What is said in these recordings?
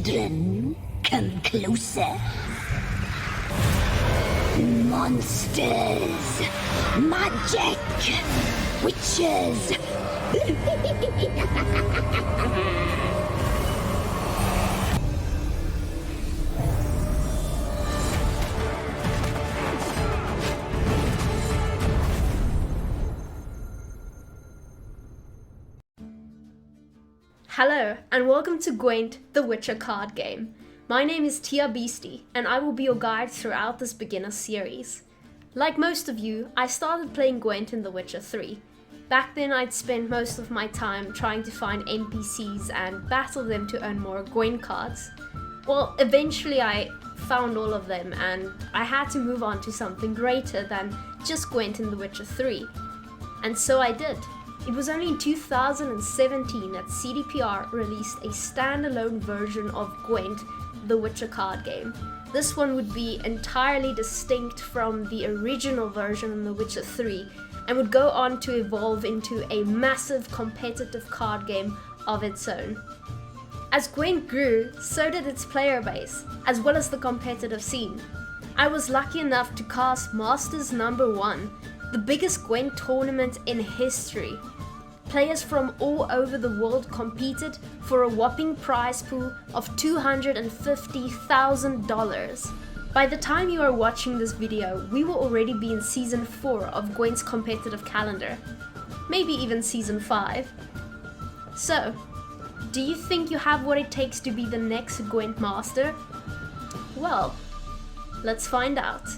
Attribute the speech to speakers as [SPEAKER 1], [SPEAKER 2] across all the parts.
[SPEAKER 1] children, come closer. Monsters, magic, witches.
[SPEAKER 2] Hello, and welcome to Gwent, the Witcher card game. My name is TheaBeasty, and I will be your guide throughout this beginner series. Like most of you, I started playing Gwent in The Witcher 3. Back then I'd spent most of my time trying to find NPCs and battle them to earn more Gwent cards. Well, eventually I found all of them, and I had to move on to something greater than just Gwent in The Witcher 3. And so I did. It was only in 2017 that CDPR released a standalone version of Gwent, the Witcher card game. This one would be entirely distinct from the original version in The Witcher 3 and would go on to evolve into a massive competitive card game of its own. As Gwent grew, so did its player base, as well as the competitive scene. I was lucky enough to cast Masters #1, the biggest Gwent tournament in history. Players from all over the world competed for a whopping prize pool of $250,000. By the time you are watching this video, we will already be in Season 4 of Gwent's competitive calendar. Maybe even Season 5. So, do you think you have what it takes to be the next Gwent Master? Well, let's find out.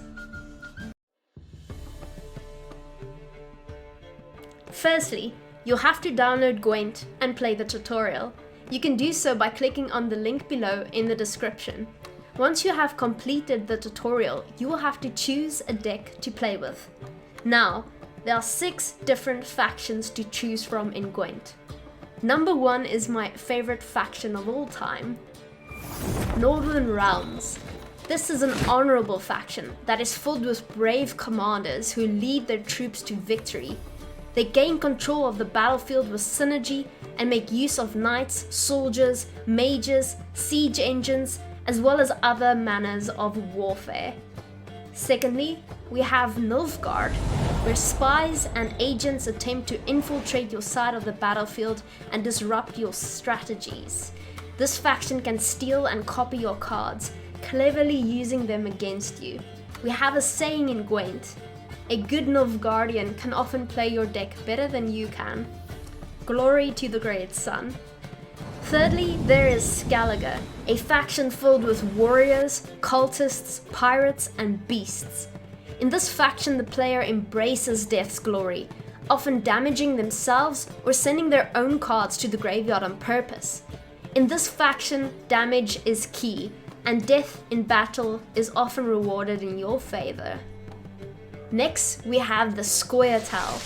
[SPEAKER 2] Firstly, you'll have to download Gwent and play the tutorial. You can do so by clicking on the link below in the description. Once you have completed the tutorial, you will have to choose a deck to play with. Now, there are 6 different factions to choose from in Gwent. Number 1 is my favorite faction of all time, Northern Realms. This is an honorable faction that is filled with brave commanders who lead their troops to victory. They gain control of the battlefield with synergy and make use of knights, soldiers, mages, siege engines, as well as other manners of warfare. Secondly, we have Nilfgaard, where spies and agents attempt to infiltrate your side of the battlefield and disrupt your strategies. This faction can steal and copy your cards, cleverly using them against you. We have a saying in Gwent: a good Nilfgaardian can often play your deck better than you can. Glory to the great sun. Thirdly, there is Skellige, a faction filled with warriors, cultists, pirates, and beasts. In this faction, the player embraces death's glory, often damaging themselves or sending their own cards to the graveyard on purpose. In this faction, damage is key, and death in battle is often rewarded in your favor. Next, we have the Scoia'tael,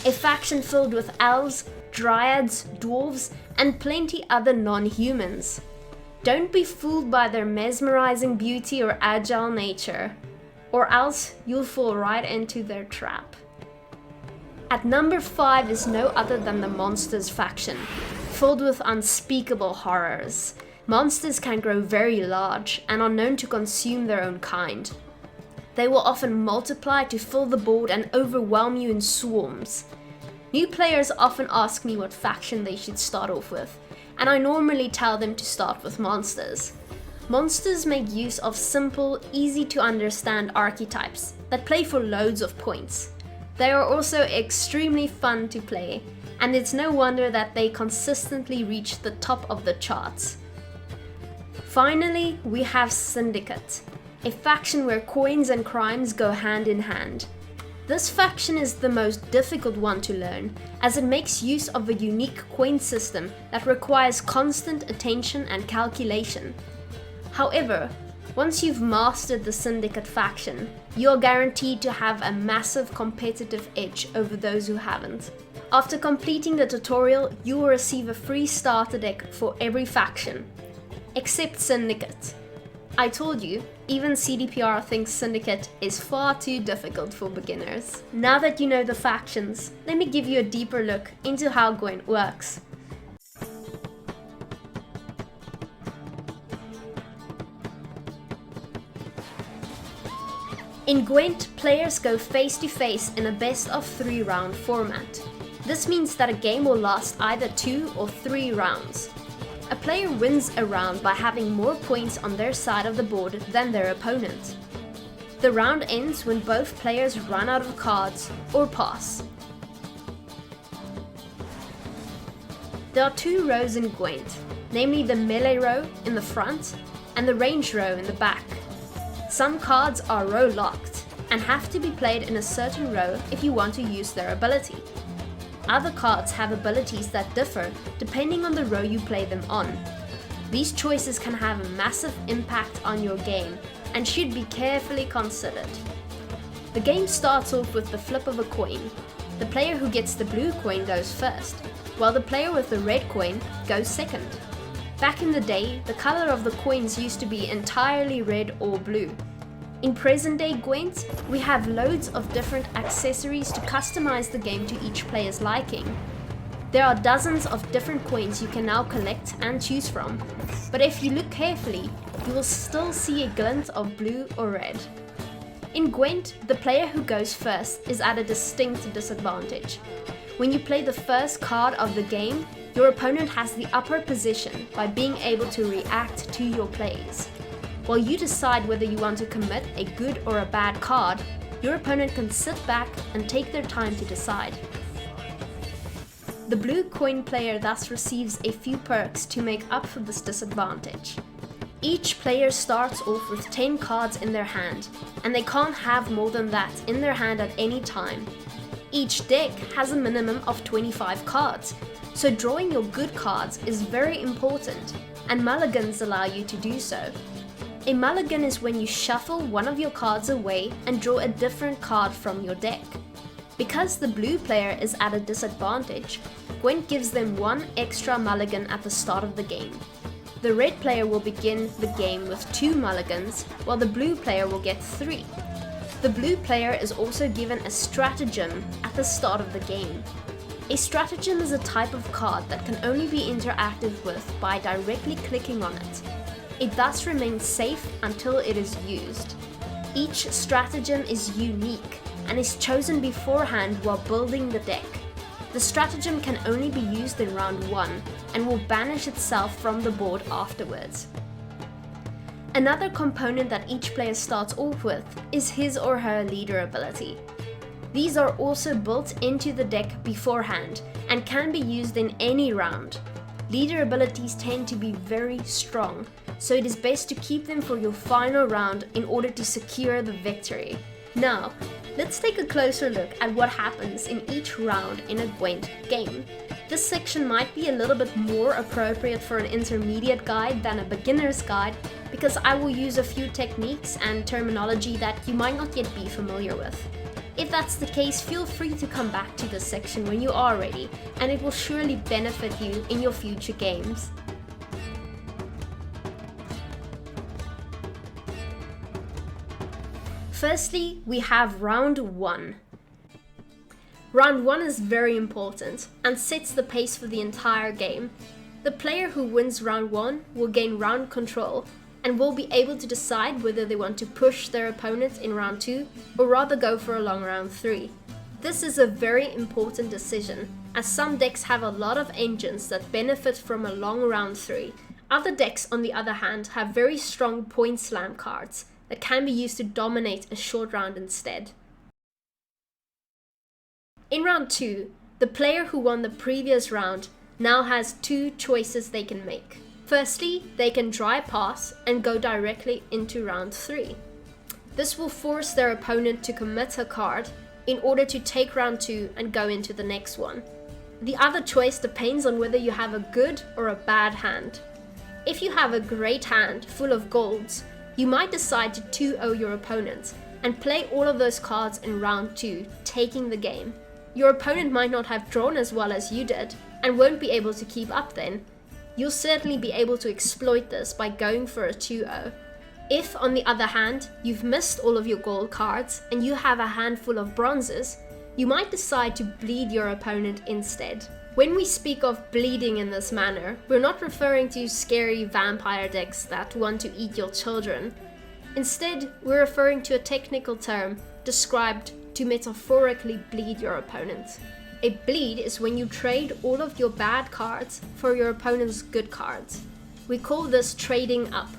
[SPEAKER 2] a faction filled with elves, dryads, dwarves, and plenty other non-humans. Don't be fooled by their mesmerizing beauty or agile nature, or else you'll fall right into their trap. At number 5 is no other than the Monsters faction, filled with unspeakable horrors. Monsters can grow very large and are known to consume their own kind. They will often multiply to fill the board and overwhelm you in swarms. New players often ask me what faction they should start off with, and I normally tell them to start with Monsters. Monsters make use of simple, easy to understand archetypes that play for loads of points. They are also extremely fun to play, and it's no wonder that they consistently reach the top of the charts. Finally, we have Syndicate, a faction where coins and crimes go hand in hand. This faction is the most difficult one to learn, as it makes use of a unique coin system that requires constant attention and calculation. However, once you've mastered the Syndicate faction, you are guaranteed to have a massive competitive edge over those who haven't. After completing the tutorial, you will receive a free starter deck for every faction, except Syndicate. I told you, even CDPR thinks Syndicate is far too difficult for beginners. Now that you know the factions, let me give you a deeper look into how Gwent works. In Gwent, players go face to face in a best of 3 round format. This means that a game will last either 2 or 3 rounds. A player wins a round by having more points on their side of the board than their opponent. The round ends when both players run out of cards or pass. There are 2 rows in Gwent, namely the melee row in the front and the range row in the back. Some cards are row locked and have to be played in a certain row if you want to use their ability. Other cards have abilities that differ depending on the row you play them on. These choices can have a massive impact on your game and should be carefully considered. The game starts off with the flip of a coin. The player who gets the blue coin goes first, while the player with the red coin goes second. Back in the day, the color of the coins used to be entirely red or blue. In present day Gwent, we have loads of different accessories to customize the game to each player's liking. There are dozens of different coins you can now collect and choose from, but if you look carefully, you will still see a glint of blue or red. In Gwent, the player who goes first is at a distinct disadvantage. When you play the first card of the game, your opponent has the upper position by being able to react to your plays. While you decide whether you want to commit a good or a bad card, your opponent can sit back and take their time to decide. The blue coin player thus receives a few perks to make up for this disadvantage. Each player starts off with 10 cards in their hand, and they can't have more than that in their hand at any time. Each deck has a minimum of 25 cards, so drawing your good cards is very important, and mulligans allow you to do so. A mulligan is when you shuffle one of your cards away and draw a different card from your deck. Because the blue player is at a disadvantage, Gwent gives them 1 extra mulligan at the start of the game. The red player will begin the game with 2 mulligans, while the blue player will get 3. The blue player is also given a stratagem at the start of the game. A stratagem is a type of card that can only be interacted with by directly clicking on it. It thus remains safe until it is used. Each stratagem is unique and is chosen beforehand while building the deck. The stratagem can only be used in round 1 and will banish itself from the board afterwards. Another component that each player starts off with is his or her leader ability. These are also built into the deck beforehand and can be used in any round. Leader abilities tend to be very strong, so it is best to keep them for your final round in order to secure the victory. Now, let's take a closer look at what happens in each round in a Gwent game. This section might be a little bit more appropriate for an intermediate guide than a beginner's guide, because I will use a few techniques and terminology that you might not yet be familiar with. If that's the case, feel free to come back to this section when you are ready, and it will surely benefit you in your future games. Firstly, we have round 1. Round 1 is very important and sets the pace for the entire game. The player who wins round 1 will gain round control and will be able to decide whether they want to push their opponent in round 2 or rather go for a long round 3. This is a very important decision, as some decks have a lot of engines that benefit from a long round 3. Other decks, on the other hand, have very strong point slam cards that can be used to dominate a short round instead. In round 2, the player who won the previous round now has 2 choices they can make. Firstly, they can dry pass and go directly into round 3. This will force their opponent to commit a card in order to take round 2 and go into the next one. The other choice depends on whether you have a good or a bad hand. If you have a great hand full of golds, you might decide to 2-0 your opponent and play all of those cards in round 2, taking the game. Your opponent might not have drawn as well as you did and won't be able to keep up then. You'll certainly be able to exploit this by going for a 2-0. If, on the other hand, you've missed all of your gold cards and you have a handful of bronzes, you might decide to bleed your opponent instead. When we speak of bleeding in this manner, we're not referring to scary vampire decks that want to eat your children. Instead, we're referring to a technical term described to metaphorically bleed your opponent. A bleed is when you trade all of your bad cards for your opponent's good cards. We call this trading up.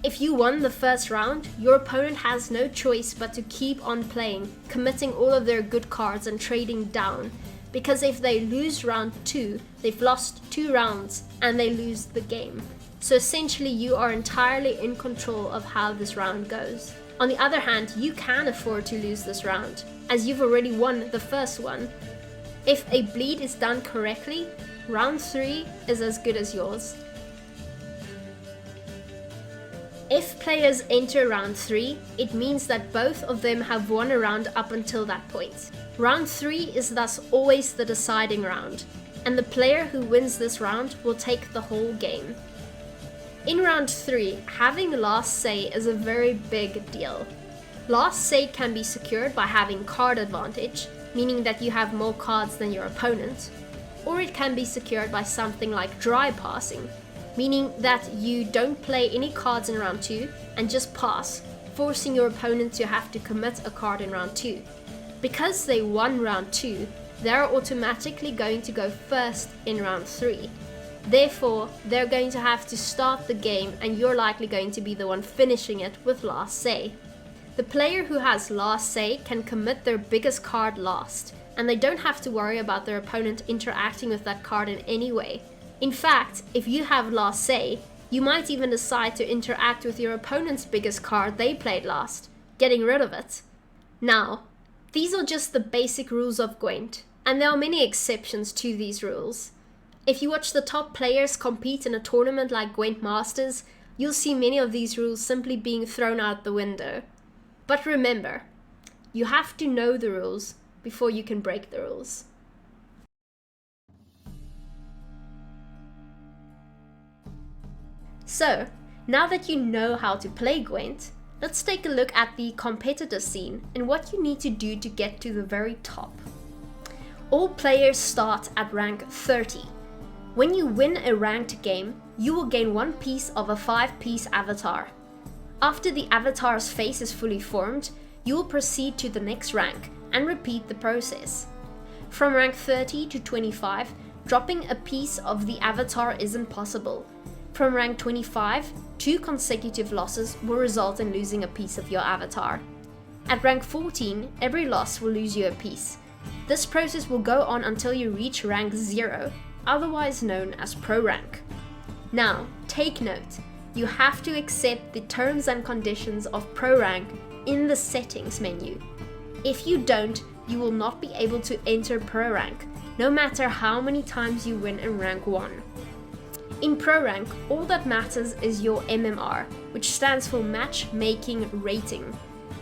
[SPEAKER 2] If you won the first round, your opponent has no choice but to keep on playing, committing all of their good cards and trading down. Because if they lose round 2, they've lost 2 rounds and they lose the game. So essentially you are entirely in control of how this round goes. On the other hand, you can afford to lose this round, as you've already won the first one. If a bleed is done correctly, round 3 is as good as yours. If players enter round 3, it means that both of them have won a round up until that point. Round 3 is thus always the deciding round, and the player who wins this round will take the whole game. In round 3, having last say is a very big deal. Last say can be secured by having card advantage, meaning that you have more cards than your opponent, or it can be secured by something like dry passing, meaning that you don't play any cards in round 2 and just pass, forcing your opponent to have to commit a card in round 2. Because they won round 2, they're automatically going to go first in round 3. Therefore, they're going to have to start the game and you're likely going to be the one finishing it with last say. The player who has last say can commit their biggest card last, and they don't have to worry about their opponent interacting with that card in any way. In fact, if you have last say, you might even decide to interact with your opponent's biggest card they played last, getting rid of it. Now, these are just the basic rules of Gwent, and there are many exceptions to these rules. If you watch the top players compete in a tournament like Gwent Masters, you'll see many of these rules simply being thrown out the window. But remember, you have to know the rules before you can break the rules. So, now that you know how to play Gwent, let's take a look at the competitor scene and what you need to do to get to the very top. All players start at rank 30. When you win a ranked game, you will gain 1 piece of a 5-piece avatar. After the avatar's face is fully formed, you will proceed to the next rank and repeat the process. From rank 30 to 25, dropping a piece of the avatar isn't possible. From rank 25, 2 consecutive losses will result in losing a piece of your avatar. At rank 14, every loss will lose you a piece. This process will go on until you reach rank 0, otherwise known as Pro Rank. Now, take note, you have to accept the terms and conditions of Pro Rank in the settings menu. If you don't, you will not be able to enter Pro Rank, no matter how many times you win in rank 1. In Pro Rank, all that matters is your MMR, which stands for Matchmaking Rating.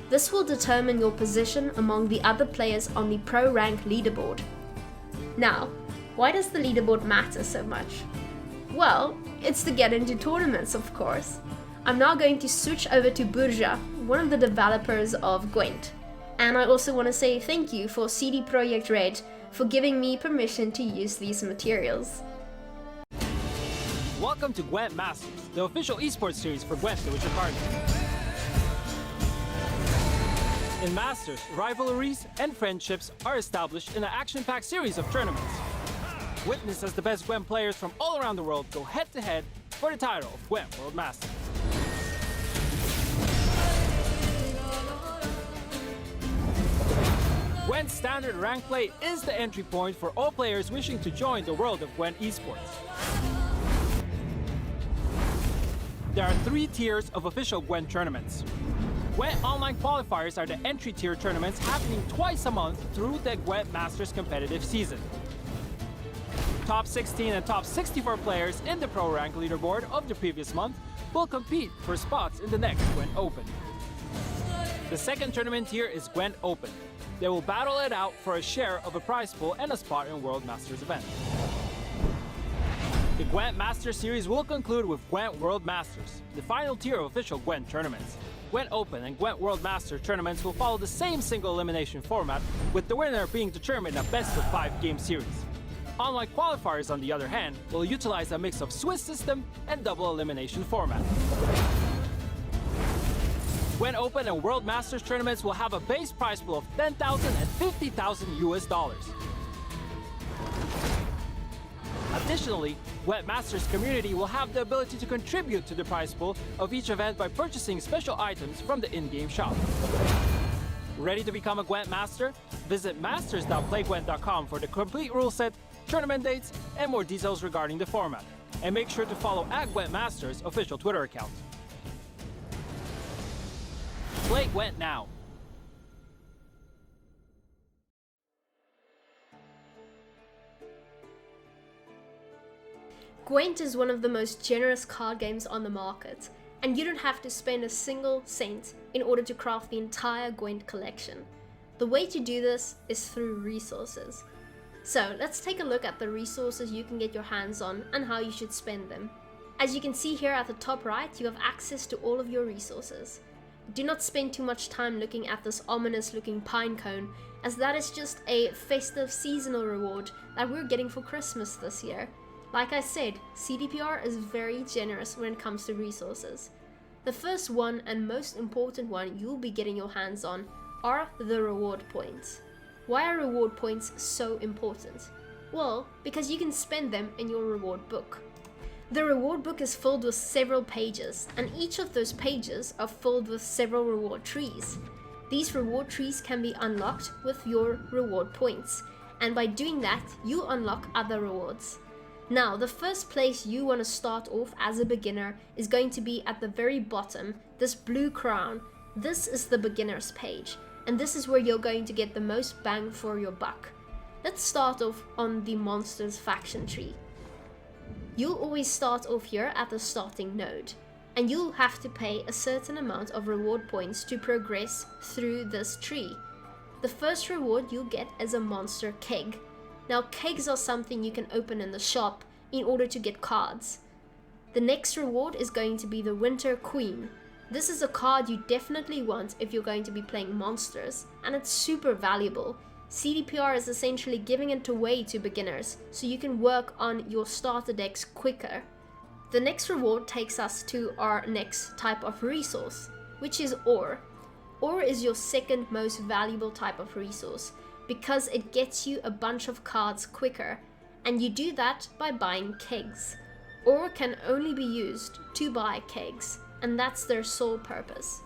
[SPEAKER 2] This will determine your position among the other players on the Pro Rank leaderboard. Now, why does the leaderboard matter so much? Well, it's to get into tournaments, of course. I'm now going to switch over to Burja, one of the developers of Gwent. And I also want to say thank you for CD Projekt Red for giving me permission to use these materials.
[SPEAKER 3] Welcome to Gwent Masters, the official esports series for Gwent, The Witcher Card. In Masters, rivalries and friendships are established in an action-packed series of tournaments. Witness as the best Gwent players from all around the world go head-to-head for the title of Gwent World Master. Gwent Standard Rank Play is the entry point for all players wishing to join the world of Gwent esports. There are 3 tiers of official Gwent tournaments. Gwent Online Qualifiers are the entry tier tournaments happening twice a month through the Gwent Masters competitive season. Top 16 and top 64 players in the Pro Rank leaderboard of the previous month will compete for spots in the next Gwent Open. The second tournament tier is Gwent Open. They will battle it out for a share of a prize pool and a spot in World Masters event. The Gwent Masters series will conclude with Gwent World Masters, the final tier of official Gwent tournaments. Gwent Open and Gwent World Masters tournaments will follow the same single elimination format, with the winner being determined in a best-of-5 game series. Online qualifiers, on the other hand, will utilize a mix of Swiss system and double elimination format. Gwent Open and World Masters tournaments will have a base prize pool of $10,000 and $50,000. Additionally, Gwent Masters community will have the ability to contribute to the prize pool of each event by purchasing special items from the in-game shop. Ready to become a Gwent Master? Visit masters.playgwent.com for the complete rule set, tournament dates, and more details regarding the format. And make sure to follow @Gwent Masters official Twitter account. Play Gwent now.
[SPEAKER 2] Gwent is one of the most generous card games on the market, and you don't have to spend a single cent in order to craft the entire Gwent collection. The way to do this is through resources. So let's take a look at the resources you can get your hands on and how you should spend them. As you can see here at the top right, you have access to all of your resources. Do not spend too much time looking at this ominous looking pine cone, as that is just a festive seasonal reward that we're getting for Christmas this year. Like I said, CDPR is very generous when it comes to resources. The first one and most important one you'll be getting your hands on are the reward points. Why are reward points so important? Well, because you can spend them in your reward book. The reward book is filled with several pages, and each of those pages are filled with several reward trees. These reward trees can be unlocked with your reward points, and by doing that, you unlock other rewards. Now, the first place you want to start off as a beginner is going to be at the very bottom, this blue crown. This is the beginner's page, and this is where you're going to get the most bang for your buck. Let's start off on the monsters faction tree. You'll always start off here at the starting node, and you'll have to pay a certain amount of reward points to progress through this tree. The first reward you'll get is a monster keg. Now, kegs are something you can open in the shop in order to get cards. The next reward is going to be the Winter Queen. This is a card you definitely want if you're going to be playing monsters, and it's super valuable. CDPR is essentially giving it away to beginners, so you can work on your starter decks quicker. The next reward takes us to our next type of resource, which is ore. Ore is your second most valuable type of resource, because it gets you a bunch of cards quicker, and you do that by buying kegs. Ore can only be used to buy kegs, and that's their sole purpose.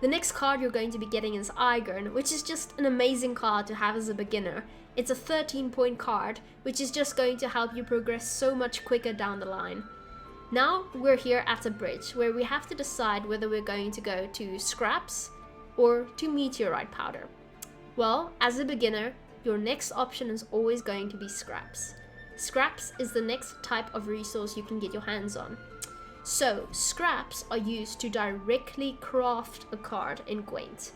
[SPEAKER 2] The next card you're going to be getting is Igern, which is just an amazing card to have as a beginner. It's a 13-point card, which is just going to help you progress so much quicker down the line. Now we're here at a bridge, where we have to decide whether we're going to go to scraps or to meteorite powder. Well, as a beginner, your next option is always going to be scraps. Scraps is the next type of resource you can get your hands on. So, scraps are used to directly craft a card in Gwent.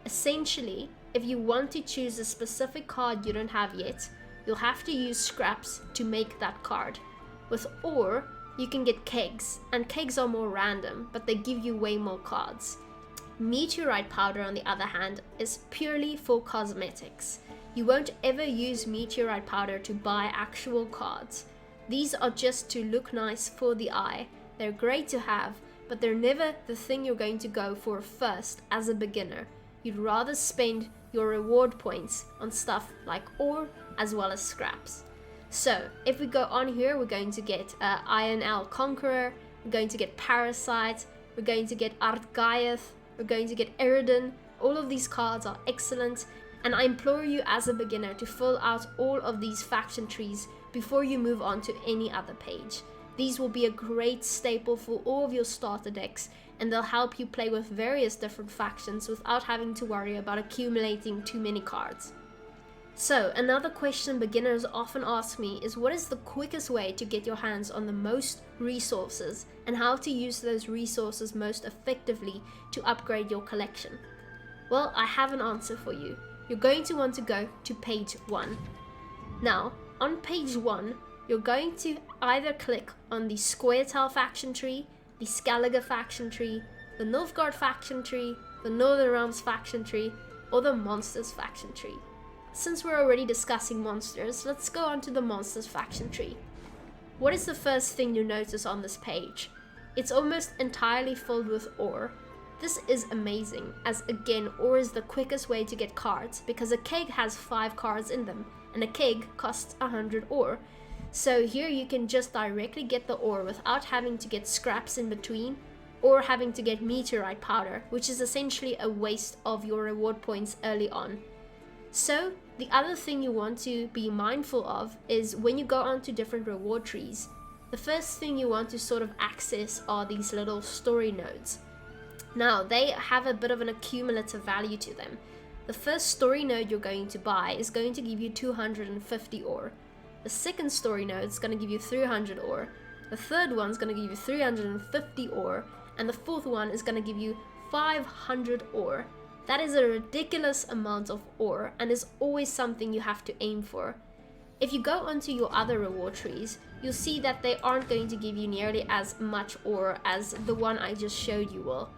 [SPEAKER 2] Essentially, if you want to choose a specific card you don't have yet, you'll have to use scraps to make that card. With ore, you can get kegs, and kegs are more random, but they give you way more cards. Meteorite powder, on the other hand, is purely for cosmetics. You won't ever use meteorite powder to buy actual cards. These are just to look nice for the eye. They're great to have, but they're never the thing you're going to go for first as a beginner. You'd rather spend your reward points on stuff like ore as well as scraps. So, if we go on here, we're going to get INL Conqueror, we're going to get Parasite, we're going to get Artgaiath, we're going to get Eridan. All of these cards are excellent, and I implore you as a beginner to fill out all of these faction trees before you move on to any other page. These will be a great staple for all of your starter decks, and they'll help you play with various different factions without having to worry about accumulating too many cards. So, another question beginners often ask me is, what is the quickest way to get your hands on the most resources, and how to use those resources most effectively to upgrade your collection? Well, I have an answer for you. You're going to want to go to page 1. Now, on page 1, you're going to either click on the Square Tile faction tree, the Skellige faction tree, the Nilfgaard faction tree, the Northern Realms faction tree, or the Monsters faction tree. Since we're already discussing monsters, let's go on to the Monsters faction tree. What is the first thing you notice on this page? It's almost entirely filled with ore. This is amazing, as again, ore is the quickest way to get cards, because a keg has 5 cards in them, and a keg costs 100 ore. So here you can just directly get the ore without having to get scraps in between, or having to get meteorite powder, which is essentially a waste of your reward points early on. So the other thing you want to be mindful of is when you go onto different reward trees, the first thing you want to sort of access are these little story nodes. Now they have a bit of an accumulative value to them. The first story node you're going to buy is going to give you 250 ore. The second story node is going to give you 300 ore. The third one is going to give you 350 ore. And the fourth one is going to give you 500 ore. That is a ridiculous amount of ore, and is always something you have to aim for. If you go onto your other reward trees, you'll see that they aren't going to give you nearly as much ore as the one I just showed you will.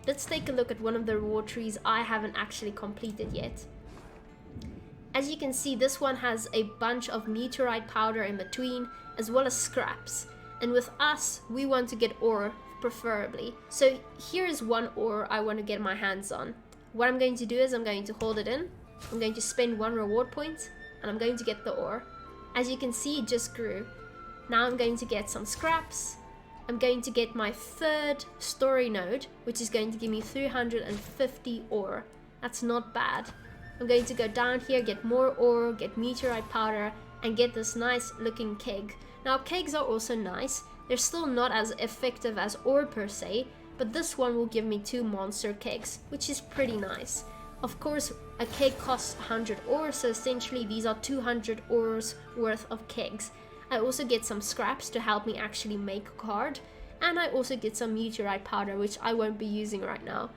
[SPEAKER 2] Let's take a look at one of the reward trees I haven't actually completed yet. As you can see, this one has a bunch of meteorite powder in between, as well as scraps. And with us, we want to get ore preferably. So here is one ore I want to get my hands on. What I'm going to do is I'm going to hold it in, I'm going to spend 1 reward point, and I'm going to get the ore. As you can see, it just grew. Now I'm going to get some scraps. I'm going to get my third story node, which is going to give me 350 ore. That's not bad. I'm going to go down here, get more ore, get meteorite powder, and get this nice looking keg. Now kegs are also nice. They're still not as effective as ore per se, but this one will give me 2 monster kegs, which is pretty nice. Of course, a keg costs 100 ore, so essentially these are 200 ores worth of kegs. I also get some scraps to help me actually make a card, and I also get some meteorite powder, which I won't be using right now.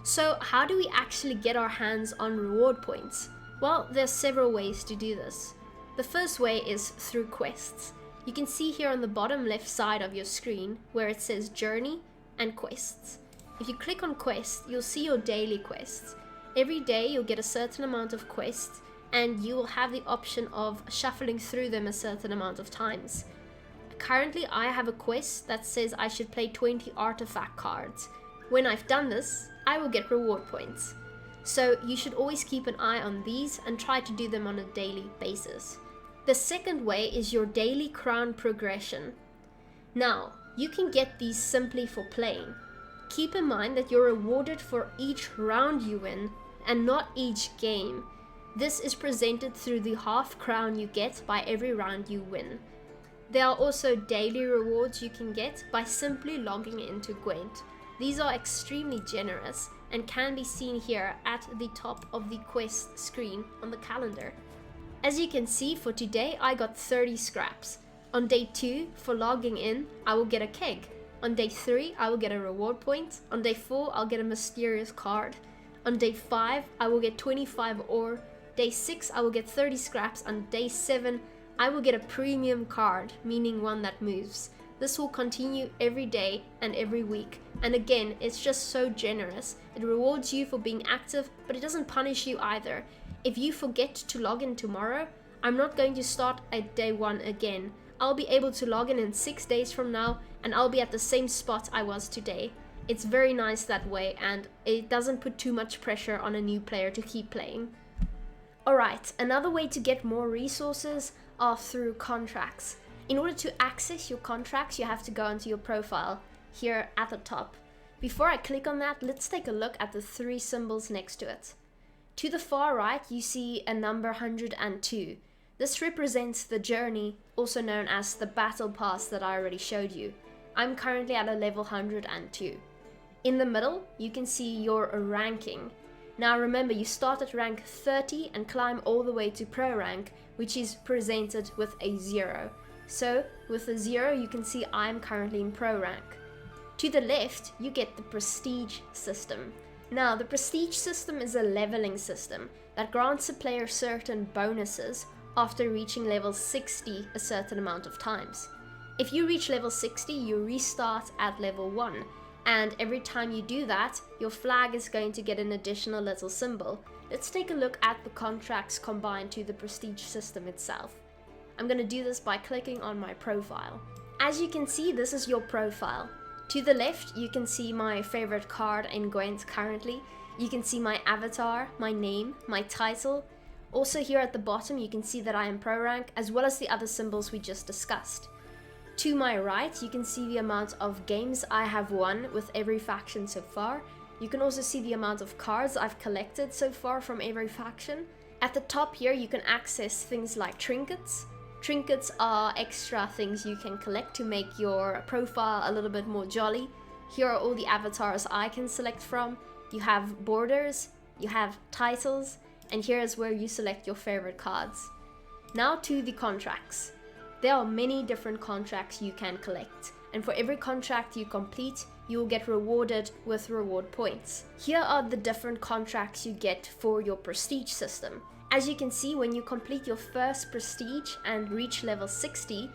[SPEAKER 2] So how do we actually get our hands on reward points? Well, there's several ways to do this. The first way is through quests. You can see here on the bottom left side of your screen where it says Journey and Quests. If you click on Quests, you'll see your daily quests. Every day you'll get a certain amount of quests, and you will have the option of shuffling through them a certain amount of times. Currently I have a quest that says I should play 20 artifact cards. When I've done this, I will get reward points. So you should always keep an eye on these and try to do them on a daily basis. The second way is your daily crown progression. Now, you can get these simply for playing. Keep in mind that you're rewarded for each round you win and not each game. This is presented through the half crown you get by every round you win. There are also daily rewards you can get by simply logging into Gwent. These are extremely generous and can be seen here at the top of the quest screen on the calendar. As you can see, for today I got 30 scraps. On day 2, for logging in, I will get a keg. On day 3, I will get a reward point. On day 4, I'll get a mysterious card. On day 5, I will get 25 ore. Day 6, I will get 30 scraps. On day 7, I will get a premium card, meaning one that moves. This will continue every day and every week. And again, it's just so generous. It rewards you for being active, but it doesn't punish you either. If you forget to log in tomorrow, I'm not going to start at day 1 again. I'll be able to log in 6 days from now, and I'll be at the same spot I was today. It's very nice that way, and it doesn't put too much pressure on a new player to keep playing. Alright, another way to get more resources are through contracts. In order to access your contracts, you have to go onto your profile here at the top. Before I click on that, let's take a look at the 3 symbols next to it. To the far right, you see a number 102. This represents the journey, also known as the battle pass that I already showed you. I'm currently at a level 102. In the middle, you can see your ranking. Now remember, you start at rank 30 and climb all the way to pro rank, which is presented with a 0. So with a 0, you can see I'm currently in pro rank. To the left, you get the prestige system. Now, the prestige system is a leveling system that grants a player certain bonuses after reaching level 60 a certain amount of times. If you reach level 60, you restart at level 1, and every time you do that, your flag is going to get an additional little symbol. Let's take a look at the contracts combined to the prestige system itself. I'm going to do this by clicking on my profile. As you can see, this is your profile. To the left, you can see my favorite card in Gwent currently. You can see my avatar, my name, my title. Also here at the bottom, you can see that I am pro rank, as well as the other symbols we just discussed. To my right, you can see the amount of games I have won with every faction so far. You can also see the amount of cards I've collected so far from every faction. At the top here, you can access things like trinkets. Trinkets are extra things you can collect to make your profile a little bit more jolly. Here are all the avatars I can select from. You have borders, you have titles, and here is where you select your favorite cards. Now to the contracts. There are many different contracts you can collect, and for every contract you complete, you will get rewarded with reward points. Here are the different contracts you get for your prestige system. As you can see, when you complete your first prestige and reach level 60,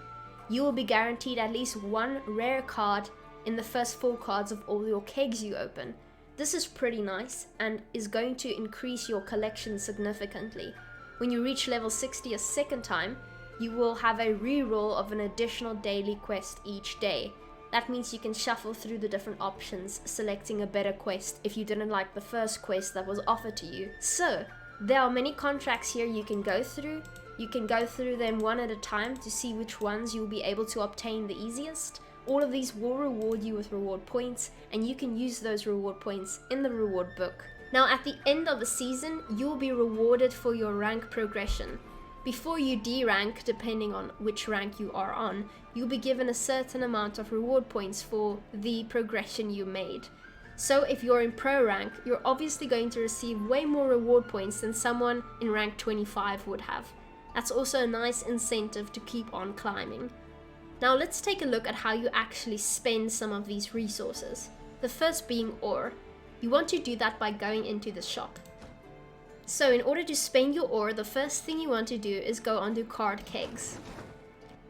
[SPEAKER 2] you will be guaranteed at least one rare card in the first 4 cards of all your kegs you open. This is pretty nice and is going to increase your collection significantly. When you reach level 60 a second time, you will have a reroll of an additional daily quest each day. That means you can shuffle through the different options, selecting a better quest if you didn't like the first quest that was offered to you. So, there are many contracts here you can go through. You can go through them one at a time to see which ones you'll be able to obtain the easiest. All of these will reward you with reward points, and you can use those reward points in the reward book. Now at the end of the season, you will be rewarded for your rank progression. Before you D-rank, depending on which rank you are on, you'll be given a certain amount of reward points for the progression you made. So if you're in pro rank, you're obviously going to receive way more reward points than someone in rank 25 would have. That's also a nice incentive to keep on climbing. Now let's take a look at how you actually spend some of these resources. The first being ore. You want to do that by going into the shop. So in order to spend your ore, the first thing you want to do is go onto card kegs.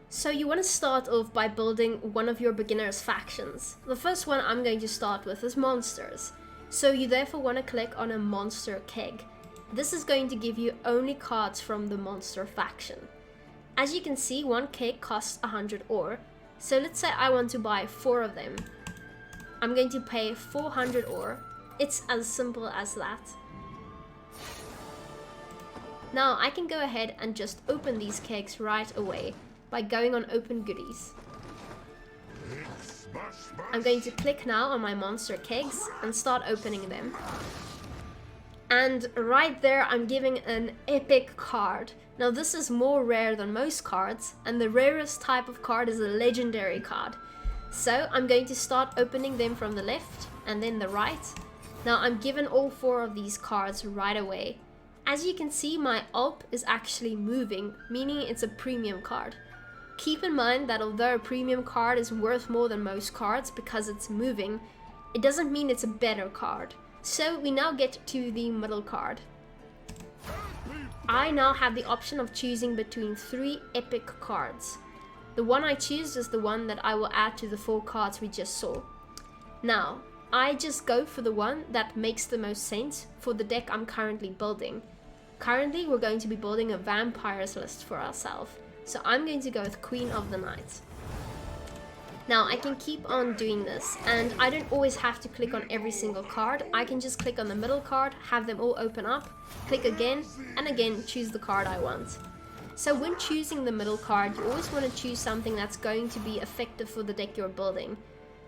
[SPEAKER 2] So you want to start off by building one of your beginner's factions. The first one I'm going to start with is monsters. So you therefore want to click on a monster keg. This is going to give you only cards from the monster faction. As you can see, one keg costs 100 ore. So let's say I want to buy 4 of them. I'm going to pay 400 ore. It's as simple as that. Now I can go ahead and just open these kegs right away by going on open goodies. I'm going to click now on my monster kegs and start opening them. And right there I'm giving an epic card. Now this is more rare than most cards, and the rarest type of card is a legendary card. So I'm going to start opening them from the left and then the right. Now I'm given all 4 of these cards right away. As you can see, my ALP is actually moving, meaning it's a premium card. Keep in mind that although a premium card is worth more than most cards because it's moving, it doesn't mean it's a better card. So we now get to the middle card. I now have the option of choosing between 3 epic cards. The one I choose is the one that I will add to the 4 cards we just saw. Now, I just go for the one that makes the most sense for the deck I'm currently building. Currently, we're going to be building a vampires list for ourselves, so I'm going to go with Queen of the Night. Now, I can keep on doing this, and I don't always have to click on every single card. I can just click on the middle card, have them all open up, click again, and again choose the card I want. So when choosing the middle card, you always want to choose something that's going to be effective for the deck you're building.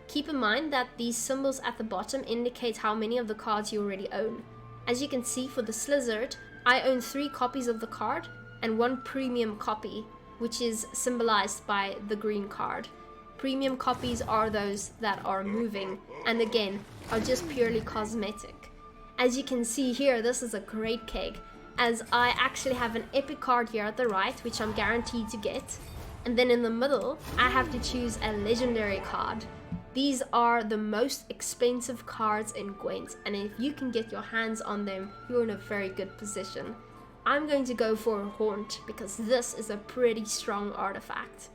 [SPEAKER 2] Keep in mind that these symbols at the bottom indicate how many of the cards you already own. As you can see, for the Slizzard, I own 3 copies of the card and 1 premium copy, which is symbolized by the green card. Premium copies are those that are moving, and again, are just purely cosmetic. As you can see here, this is a great keg, as I actually have an epic card here at the right, which I'm guaranteed to get, and then in the middle, I have to choose a legendary card. These are the most expensive cards in Gwent, and if you can get your hands on them, you're in a very good position. I'm going to go for a Haunt, because this is a pretty strong artifact.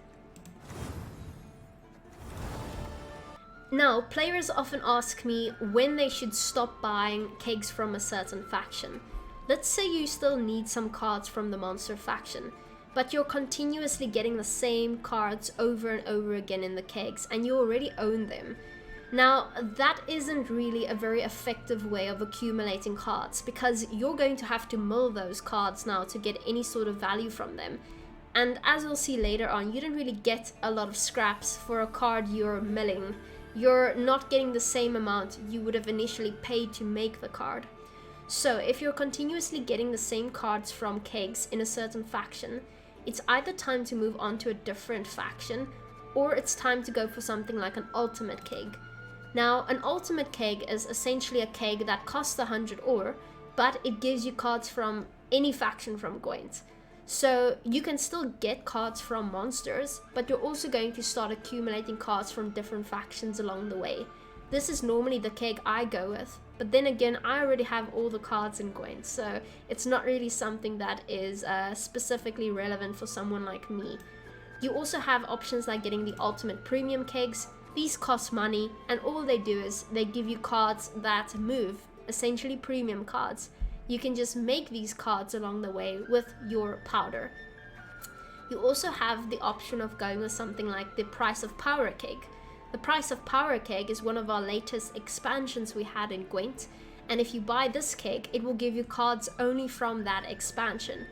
[SPEAKER 2] Now, players often ask me when they should stop buying kegs from a certain faction. Let's say you still need some cards from the monster faction, but you're continuously getting the same cards over and over again in the kegs, and you already own them. Now, that isn't really a very effective way of accumulating cards, because you're going to have to mill those cards now to get any sort of value from them. And as we'll see later on, you don't really get a lot of scraps for a card you're milling. You're not getting the same amount you would have initially paid to make the card. So if you're continuously getting the same cards from kegs in a certain faction, it's either time to move on to a different faction, or it's time to go for something like an ultimate keg. Now, an ultimate keg is essentially a keg that costs 100 ore, but it gives you cards from any faction from Gwent. So you can still get cards from monsters, but you're also going to start accumulating cards from different factions along the way. This is normally the keg I go with, but then again, I already have all the cards in Gwent, so it's not really something that is specifically relevant for someone like me. You also have options like getting the ultimate premium kegs. These cost money, and all they do is they give you cards that move, essentially premium cards. You can just make these cards along the way with your powder. You also have the option of going with something like the Price of Power keg. The Price of Power keg is one of our latest expansions we had in Gwent, and if you buy this keg, it will give you cards only from that expansion.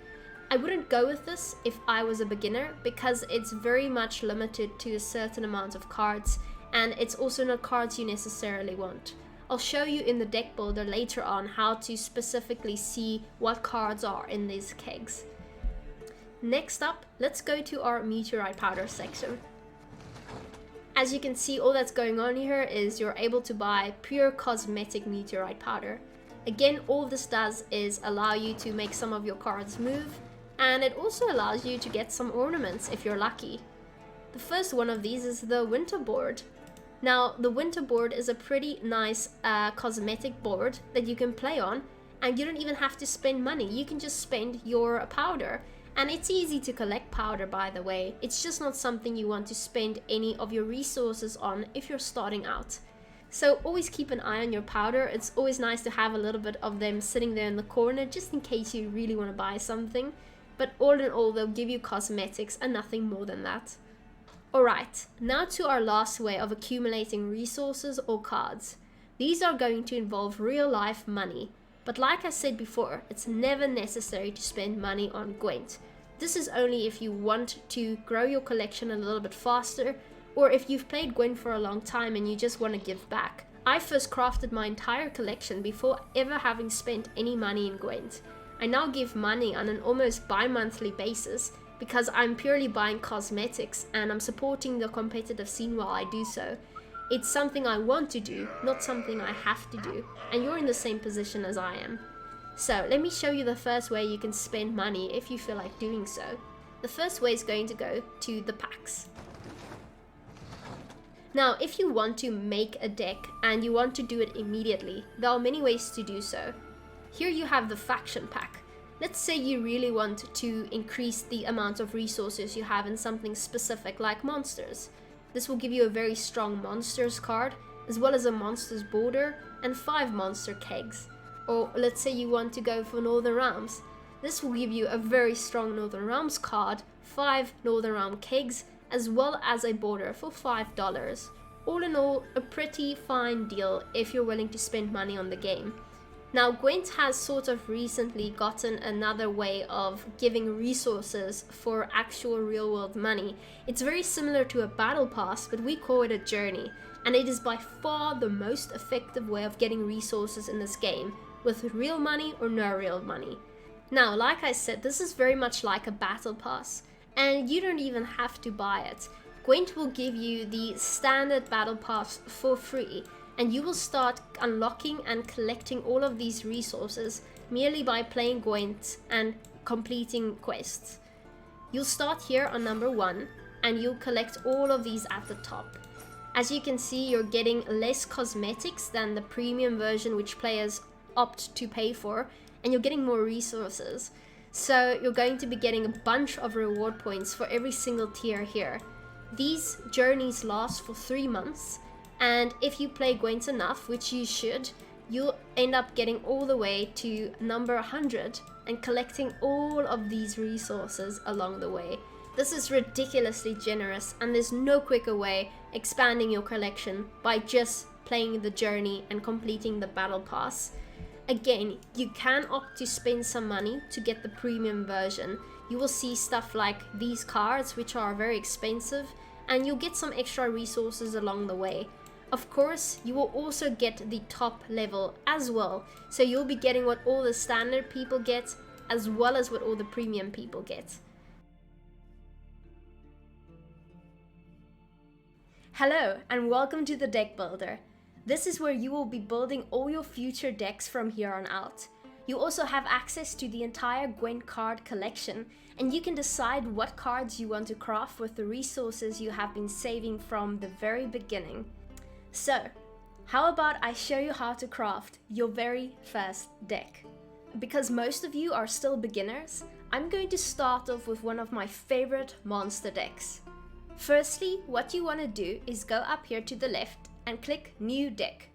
[SPEAKER 2] I wouldn't go with this if I was a beginner, because it's very much limited to a certain amount of cards, and it's also not cards you necessarily want. I'll show you in the deck builder later on how to specifically see what cards are in these kegs. Next up, let's go to our meteorite powder section. As you can see, all that's going on here is you're able to buy pure cosmetic meteorite powder. Again, all this does is allow you to make some of your cards move, and it also allows you to get some ornaments if you're lucky. The first one of these is the winter board. Now, the winter board is a pretty nice cosmetic board that you can play on, and you don't even have to spend money. You can just spend your powder. And it's easy to collect powder, by the way. It's just not something you want to spend any of your resources on if you're starting out. So always keep an eye on your powder. It's always nice to have a little bit of them sitting there in the corner just in case you really want to buy something. But all in all, they'll give you cosmetics and nothing more than that. Alright, now to our last way of accumulating resources or cards. These are going to involve real life money, but like I said before, it's never necessary to spend money on Gwent. This is only if you want to grow your collection a little bit faster, or if you've played Gwent for a long time and you just want to give back. I first crafted my entire collection before ever having spent any money in Gwent. I now give money on an almost bi-monthly basis, because I'm purely buying cosmetics and I'm supporting the competitive scene while I do so. It's something I want to do, not something I have to do, and you're in the same position as I am. So let me show you the first way you can spend money if you feel like doing so. The first way is going to go to the packs. Now, if you want to make a deck and you want to do it immediately, there are many ways to do so. Here you have the faction pack. Let's say you really want to increase the amount of resources you have in something specific like monsters. This will give you a very strong monsters card, as well as a monsters border and 5 monster kegs. Or let's say you want to go for Northern Realms. This will give you a very strong Northern Realms card, 5 Northern Realm kegs, as well as a border for $5. All in all, a pretty fine deal if you're willing to spend money on the game. Now, Gwent has sort of recently gotten another way of giving resources for actual real-world money. It's very similar to a battle pass, but we call it a journey, and it is by far the most effective way of getting resources in this game, with real money or no real money. Now, like I said, this is very much like a battle pass, and you don't even have to buy it. Gwent will give you the standard battle pass for free, and you will start unlocking and collecting all of these resources merely by playing Gwent and completing quests. You'll start here on number 1, and you'll collect all of these at the top. As you can see, you're getting less cosmetics than the premium version, which players opt to pay for, and you're getting more resources. So you're going to be getting a bunch of reward points for every single tier here. These journeys last for 3 months, and if you play Gwent enough, which you should, you'll end up getting all the way to number 100 and collecting all of these resources along the way. This is ridiculously generous, and there's no quicker way expanding your collection by just playing the journey and completing the battle pass. Again, you can opt to spend some money to get the premium version. You will see stuff like these cards, which are very expensive, and you'll get some extra resources along the way. Of course, you will also get the top level as well, so you'll be getting what all the standard people get, as well as what all the premium people get. Hello, and welcome to the Deck Builder. This is where you will be building all your future decks from here on out. You also have access to the entire Gwent card collection, and you can decide what cards you want to craft with the resources you have been saving from the very beginning. So, how about I show you how to craft your very first deck? Because most of you are still beginners, I'm going to start off with one of my favorite monster decks. Firstly, what you want to do is go up here to the left and click New Deck.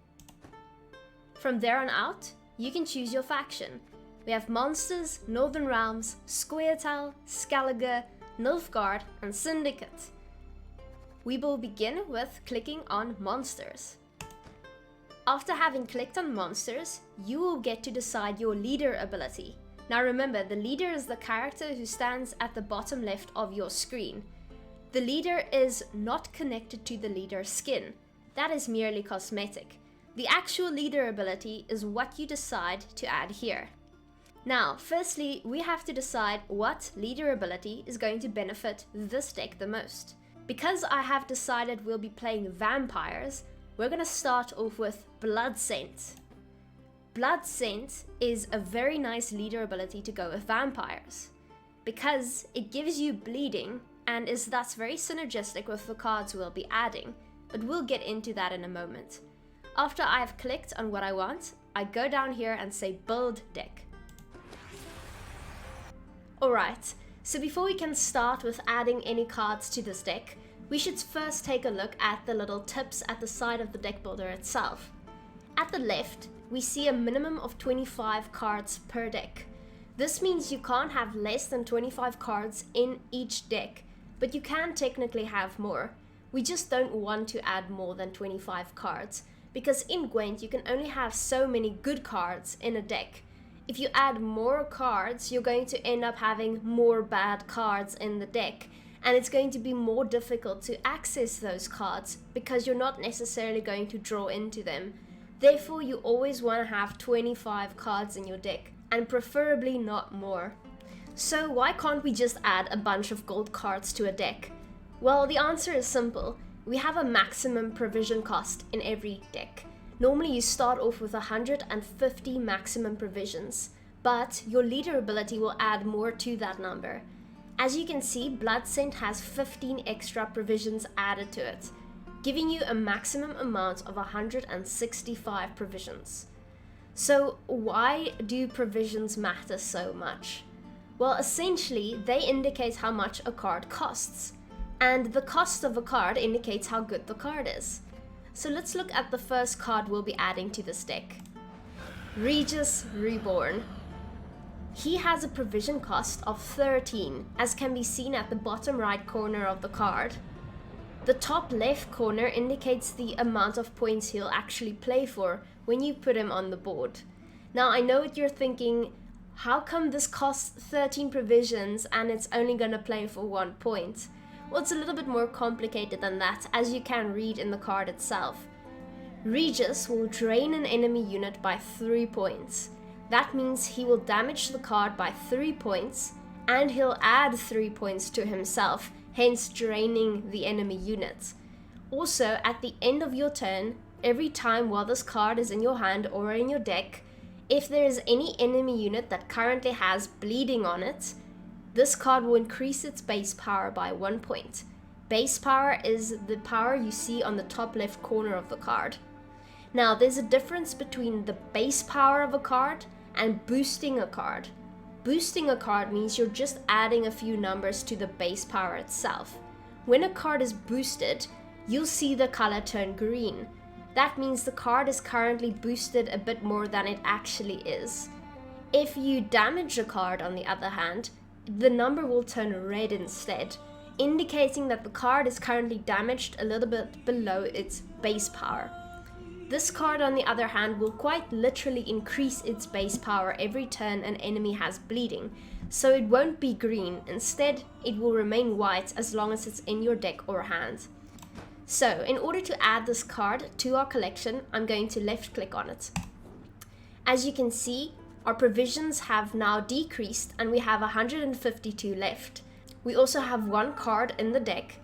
[SPEAKER 2] From there on out, you can choose your faction. We have Monsters, Northern Realms, Squirtle, Skellige, Nilfgaard, and Syndicate. We will begin with clicking on Monsters. After having clicked on Monsters, you will get to decide your leader ability. Now remember, the leader is the character who stands at the bottom left of your screen. The leader is not connected to the leader's skin. That is merely cosmetic. The actual leader ability is what you decide to add here. Now, firstly, we have to decide what leader ability is going to benefit this deck the most. Because I have decided we'll be playing vampires, we're going to start off with Blood Scent. Blood Scent is a very nice leader ability to go with vampires, because it gives you bleeding and is thus very synergistic with the cards we'll be adding, but we'll get into that in a moment. After I've clicked on what I want, I go down here and say Build Deck. Alright, so before we can start with adding any cards to this deck, we should first take a look at the little tips at the side of the deck builder itself. At the left, we see a minimum of 25 cards per deck. This means you can't have less than 25 cards in each deck, but you can technically have more. We just don't want to add more than 25 cards, because in Gwent you can only have so many good cards in a deck. If you add more cards, you're going to end up having more bad cards in the deck, and it's going to be more difficult to access those cards because you're not necessarily going to draw into them. Therefore, you always want to have 25 cards in your deck, and preferably not more. So why can't we just add a bunch of gold cards to a deck? Well, the answer is simple. We have a maximum provision cost in every deck. Normally you start off with 150 maximum provisions, but your leader ability will add more to that number. As you can see, Blood Scent has 15 extra provisions added to it, giving you a maximum amount of 165 provisions. So why do provisions matter so much? Well, essentially, they indicate how much a card costs, and the cost of a card indicates how good the card is. So let's look at the first card we'll be adding to this deck. Regis Reborn. He has a provision cost of 13, as can be seen at the bottom right corner of the card. The top left corner indicates the amount of points he'll actually play for when you put him on the board. Now I know what you're thinking, how come this costs 13 provisions and it's only going to play for 1 point? Well, it's a little bit more complicated than that, as you can read in the card itself. Regis will drain an enemy unit by 3 points. That means he will damage the card by 3 points, and he'll add 3 points to himself, hence draining the enemy unit. Also, at the end of your turn, every time while this card is in your hand or in your deck, if there is any enemy unit that currently has bleeding on it, this card will increase its base power by 1 point. Base power is the power you see on the top left corner of the card. Now, there's a difference between the base power of a card and boosting a card. Boosting a card means you're just adding a few numbers to the base power itself. When a card is boosted, you'll see the color turn green. That means the card is currently boosted a bit more than it actually is. If you damage a card, on the other hand, the number will turn red instead, indicating that the card is currently damaged a little bit below its base power. This card, on the other hand, will quite literally increase its base power every turn an enemy has bleeding, so it won't be green. Instead, it will remain white as long as it's in your deck or hand. So, in order to add this card to our collection, I'm going to left click on it. As you can see, our provisions have now decreased and we have 152 left. We also have one card in the deck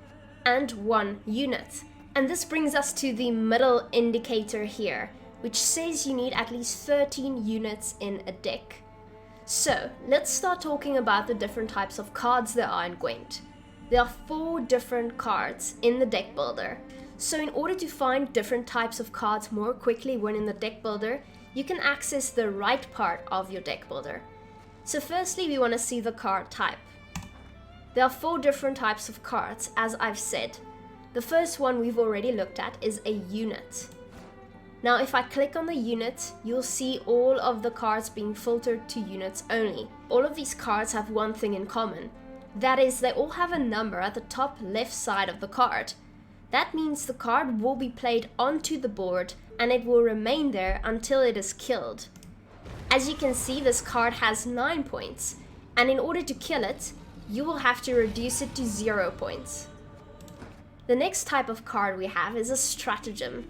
[SPEAKER 2] and one unit. And this brings us to the middle indicator here, which says you need at least 13 units in a deck. So, let's start talking about the different types of cards there are in Gwent. There are 4 different cards in the deck builder. So in order to find different types of cards more quickly when in the deck builder, you can access the right part of your deck builder. So firstly, we want to see the card type. There are 4 different types of cards, as I've said. The first one we've already looked at is a unit. Now if I click on the unit, you'll see all of the cards being filtered to units only. All of these cards have one thing in common. That is, they all have a number at the top left side of the card. That means the card will be played onto the board and it will remain there until it is killed. As you can see, this card has 9 points, and in order to kill it, you will have to reduce it to 0 points. The next type of card we have is a stratagem.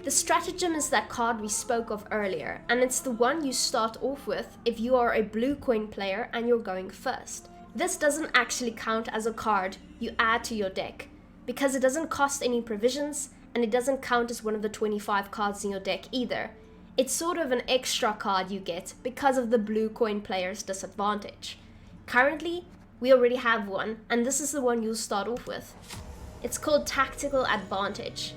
[SPEAKER 2] The stratagem is that card we spoke of earlier, and it's the one you start off with if you are a blue coin player and you're going first. This doesn't actually count as a card you add to your deck, because it doesn't cost any provisions, and it doesn't count as one of the 25 cards in your deck either. It's sort of an extra card you get because of the blue coin player's disadvantage. Currently, we already have one, and this is the one you'll start off with. It's called Tactical Advantage.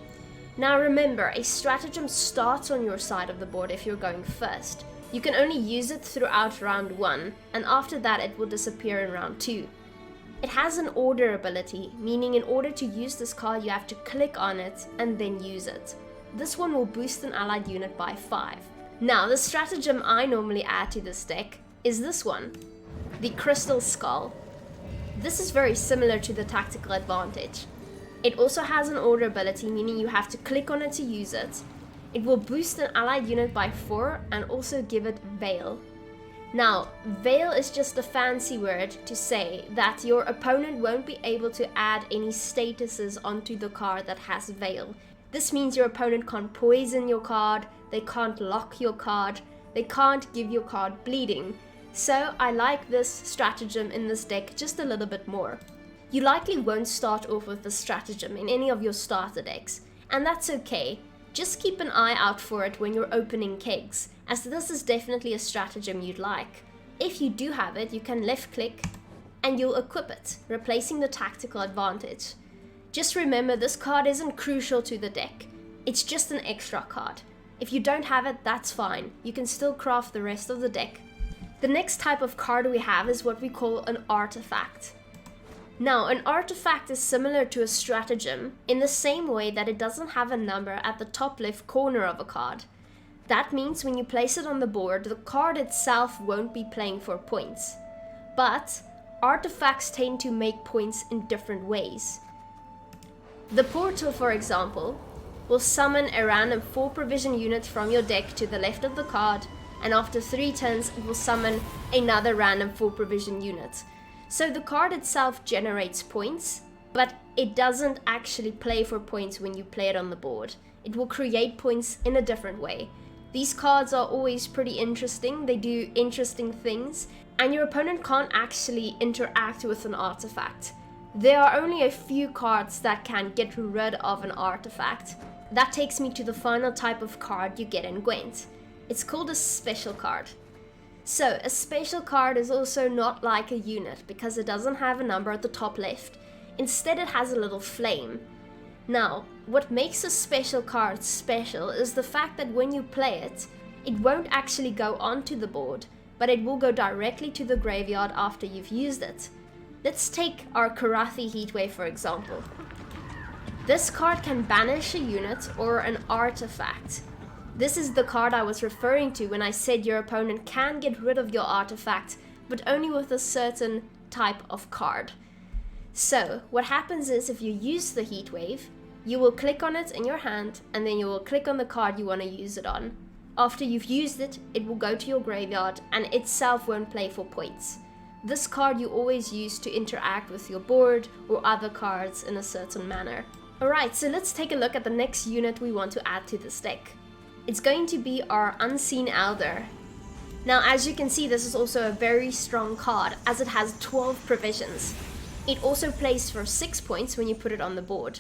[SPEAKER 2] Now remember, a stratagem starts on your side of the board if you're going first. You can only use it throughout round 1, and after that it will disappear in round 2. It has an order ability, meaning in order to use this card you have to click on it and then use it. This one will boost an allied unit by 5. Now the stratagem I normally add to this deck is this one, the Crystal Skull. This is very similar to the Tactical Advantage. It also has an order ability, meaning you have to click on it to use it. It will boost an allied unit by 4 and also give it Veil. Now, Veil is just a fancy word to say that your opponent won't be able to add any statuses onto the card that has Veil. This means your opponent can't poison your card, they can't lock your card, they can't give your card bleeding. So I like this stratagem in this deck just a little bit more. You likely won't start off with this stratagem in any of your starter decks, and that's okay. Just keep an eye out for it when you're opening kegs, as this is definitely a stratagem you'd like. If you do have it, you can left click and you'll equip it, replacing the Tactical Advantage. Just remember, this card isn't crucial to the deck, it's just an extra card. If you don't have it, that's fine, you can still craft the rest of the deck. The next type of card we have is what we call an artifact. Now, an artifact is similar to a stratagem in the same way that it doesn't have a number at the top left corner of a card. That means when you place it on the board, the card itself won't be playing for points. But artifacts tend to make points in different ways. The Portal, for example, will summon a random 4 provision unit from your deck to the left of the card, and after 3 turns it will summon another random 4 provision unit. So the card itself generates points, but it doesn't actually play for points when you play it on the board. It will create points in a different way. These cards are always pretty interesting, they do interesting things, and your opponent can't actually interact with an artifact. There are only a few cards that can get rid of an artifact. That takes me to the final type of card you get in Gwent. It's called a special card. So, a special card is also not like a unit because it doesn't have a number at the top left. Instead, it has a little flame. Now, what makes a special card special is the fact that when you play it, it won't actually go onto the board, but it will go directly to the graveyard after you've used it. Let's take our Karathi Heatwave for example. This card can banish a unit or an artifact. This is the card I was referring to when I said your opponent can get rid of your artifact, but only with a certain type of card. So, what happens is if you use the Heatwave, You will click on it in your hand, and then you will click on the card you want to use it on. After you've used it, it will go to your graveyard and itself won't play for points. This card you always use to interact with your board or other cards in a certain manner. Alright, so let's take a look at the next unit we want to add to this deck. It's going to be our Unseen Elder. Now, as you can see, this is also a very strong card as it has 12 provisions. It also plays for 6 points when you put it on the board.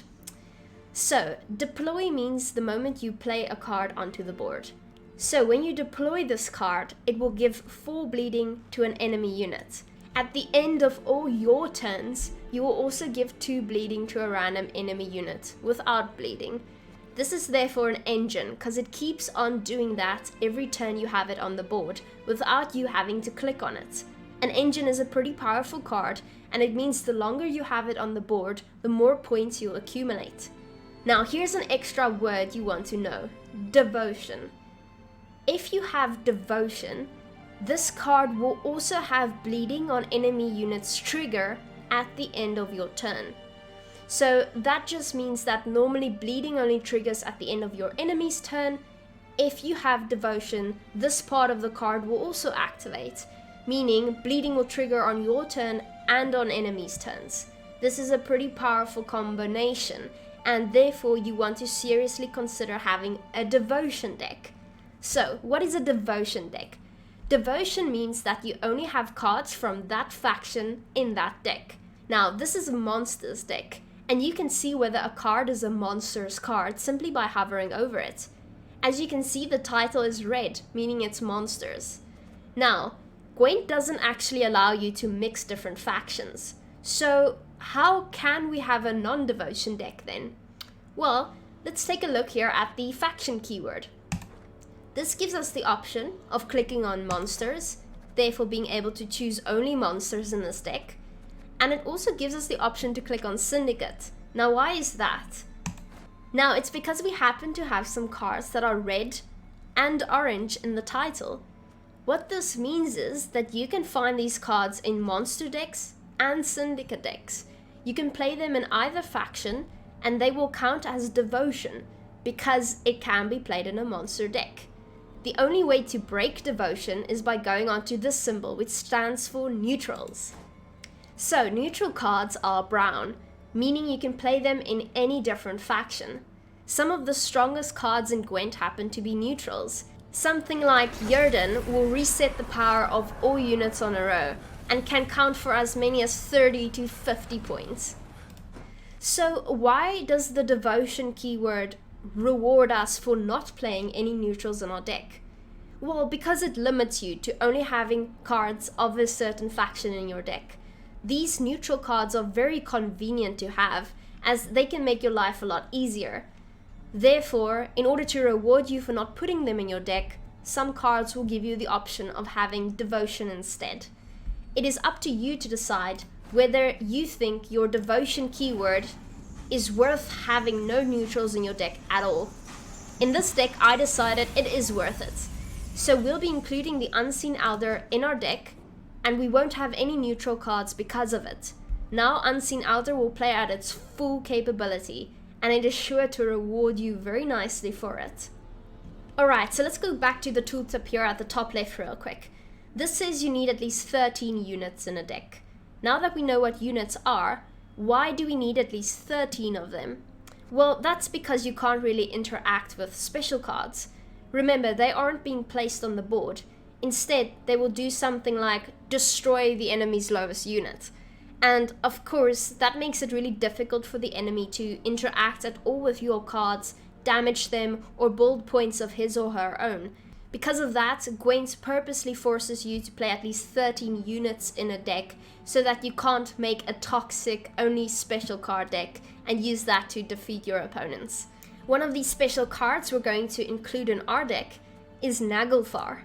[SPEAKER 2] So, deploy means the moment you play a card onto the board. So when you deploy this card, it will give 4 bleeding to an enemy unit. At the end of all your turns, you will also give 2 bleeding to a random enemy unit without bleeding. This is therefore an engine, because it keeps on doing that every turn you have it on the board, without you having to click on it. An engine is a pretty powerful card, and it means the longer you have it on the board, the more points you'll accumulate. Now here's an extra word you want to know: devotion. If you have devotion, this card will also have bleeding on enemy units trigger at the end of your turn. So that just means that normally bleeding only triggers at the end of your enemy's turn. If you have devotion, this part of the card will also activate, meaning bleeding will trigger on your turn and on enemies' turns. This is a pretty powerful combination, and therefore you want to seriously consider having a devotion deck. So, what is a devotion deck? Devotion means that you only have cards from that faction in that deck. Now, this is a monsters deck, and you can see whether a card is a monsters card simply by hovering over it. As you can see, the title is red, meaning it's monsters. Now, Gwent doesn't actually allow you to mix different factions. So, how can we have a non-devotion deck then? Well, let's take a look here at the faction keyword. This gives us the option of clicking on monsters, therefore being able to choose only monsters in this deck. And it also gives us the option to click on syndicate. Now, why is that? Now, it's because we happen to have some cards that are red and orange in the title. What this means is that you can find these cards in monster decks and syndicate decks. You can play them in either faction and they will count as devotion because it can be played in a monster deck. The only way to break devotion is by going onto this symbol, which stands for neutrals. So neutral cards are brown, meaning you can play them in any different faction. Some of the strongest cards in Gwent happen to be neutrals. Something like Yerden will reset the power of all units on a row and can count for as many as 30 to 50 points. So why does the devotion keyword reward us for not playing any neutrals in our deck? Well, because it limits you to only having cards of a certain faction in your deck. These neutral cards are very convenient to have, as they can make your life a lot easier. Therefore, in order to reward you for not putting them in your deck, some cards will give you the option of having devotion instead. It is up to you to decide whether you think your devotion keyword is worth having no neutrals in your deck at all. In this deck, I decided it is worth it. So we'll be including the Unseen Elder in our deck, and we won't have any neutral cards because of it. Now Unseen Elder will play at its full capability, and it is sure to reward you very nicely for it. Alright, so let's go back to the tooltip here at the top left real quick. This says you need at least 13 units in a deck. Now that we know what units are, why do we need at least 13 of them? Well, that's because you can't really interact with special cards. Remember, they aren't being placed on the board. Instead, they will do something like destroy the enemy's lowest unit. And of course, that makes it really difficult for the enemy to interact at all with your cards, damage them, or build points of his or her own. Because of that, Gwent purposely forces you to play at least 13 units in a deck so that you can't make a toxic, only special card deck and use that to defeat your opponents. One of these special cards we're going to include in our deck is Naglfar.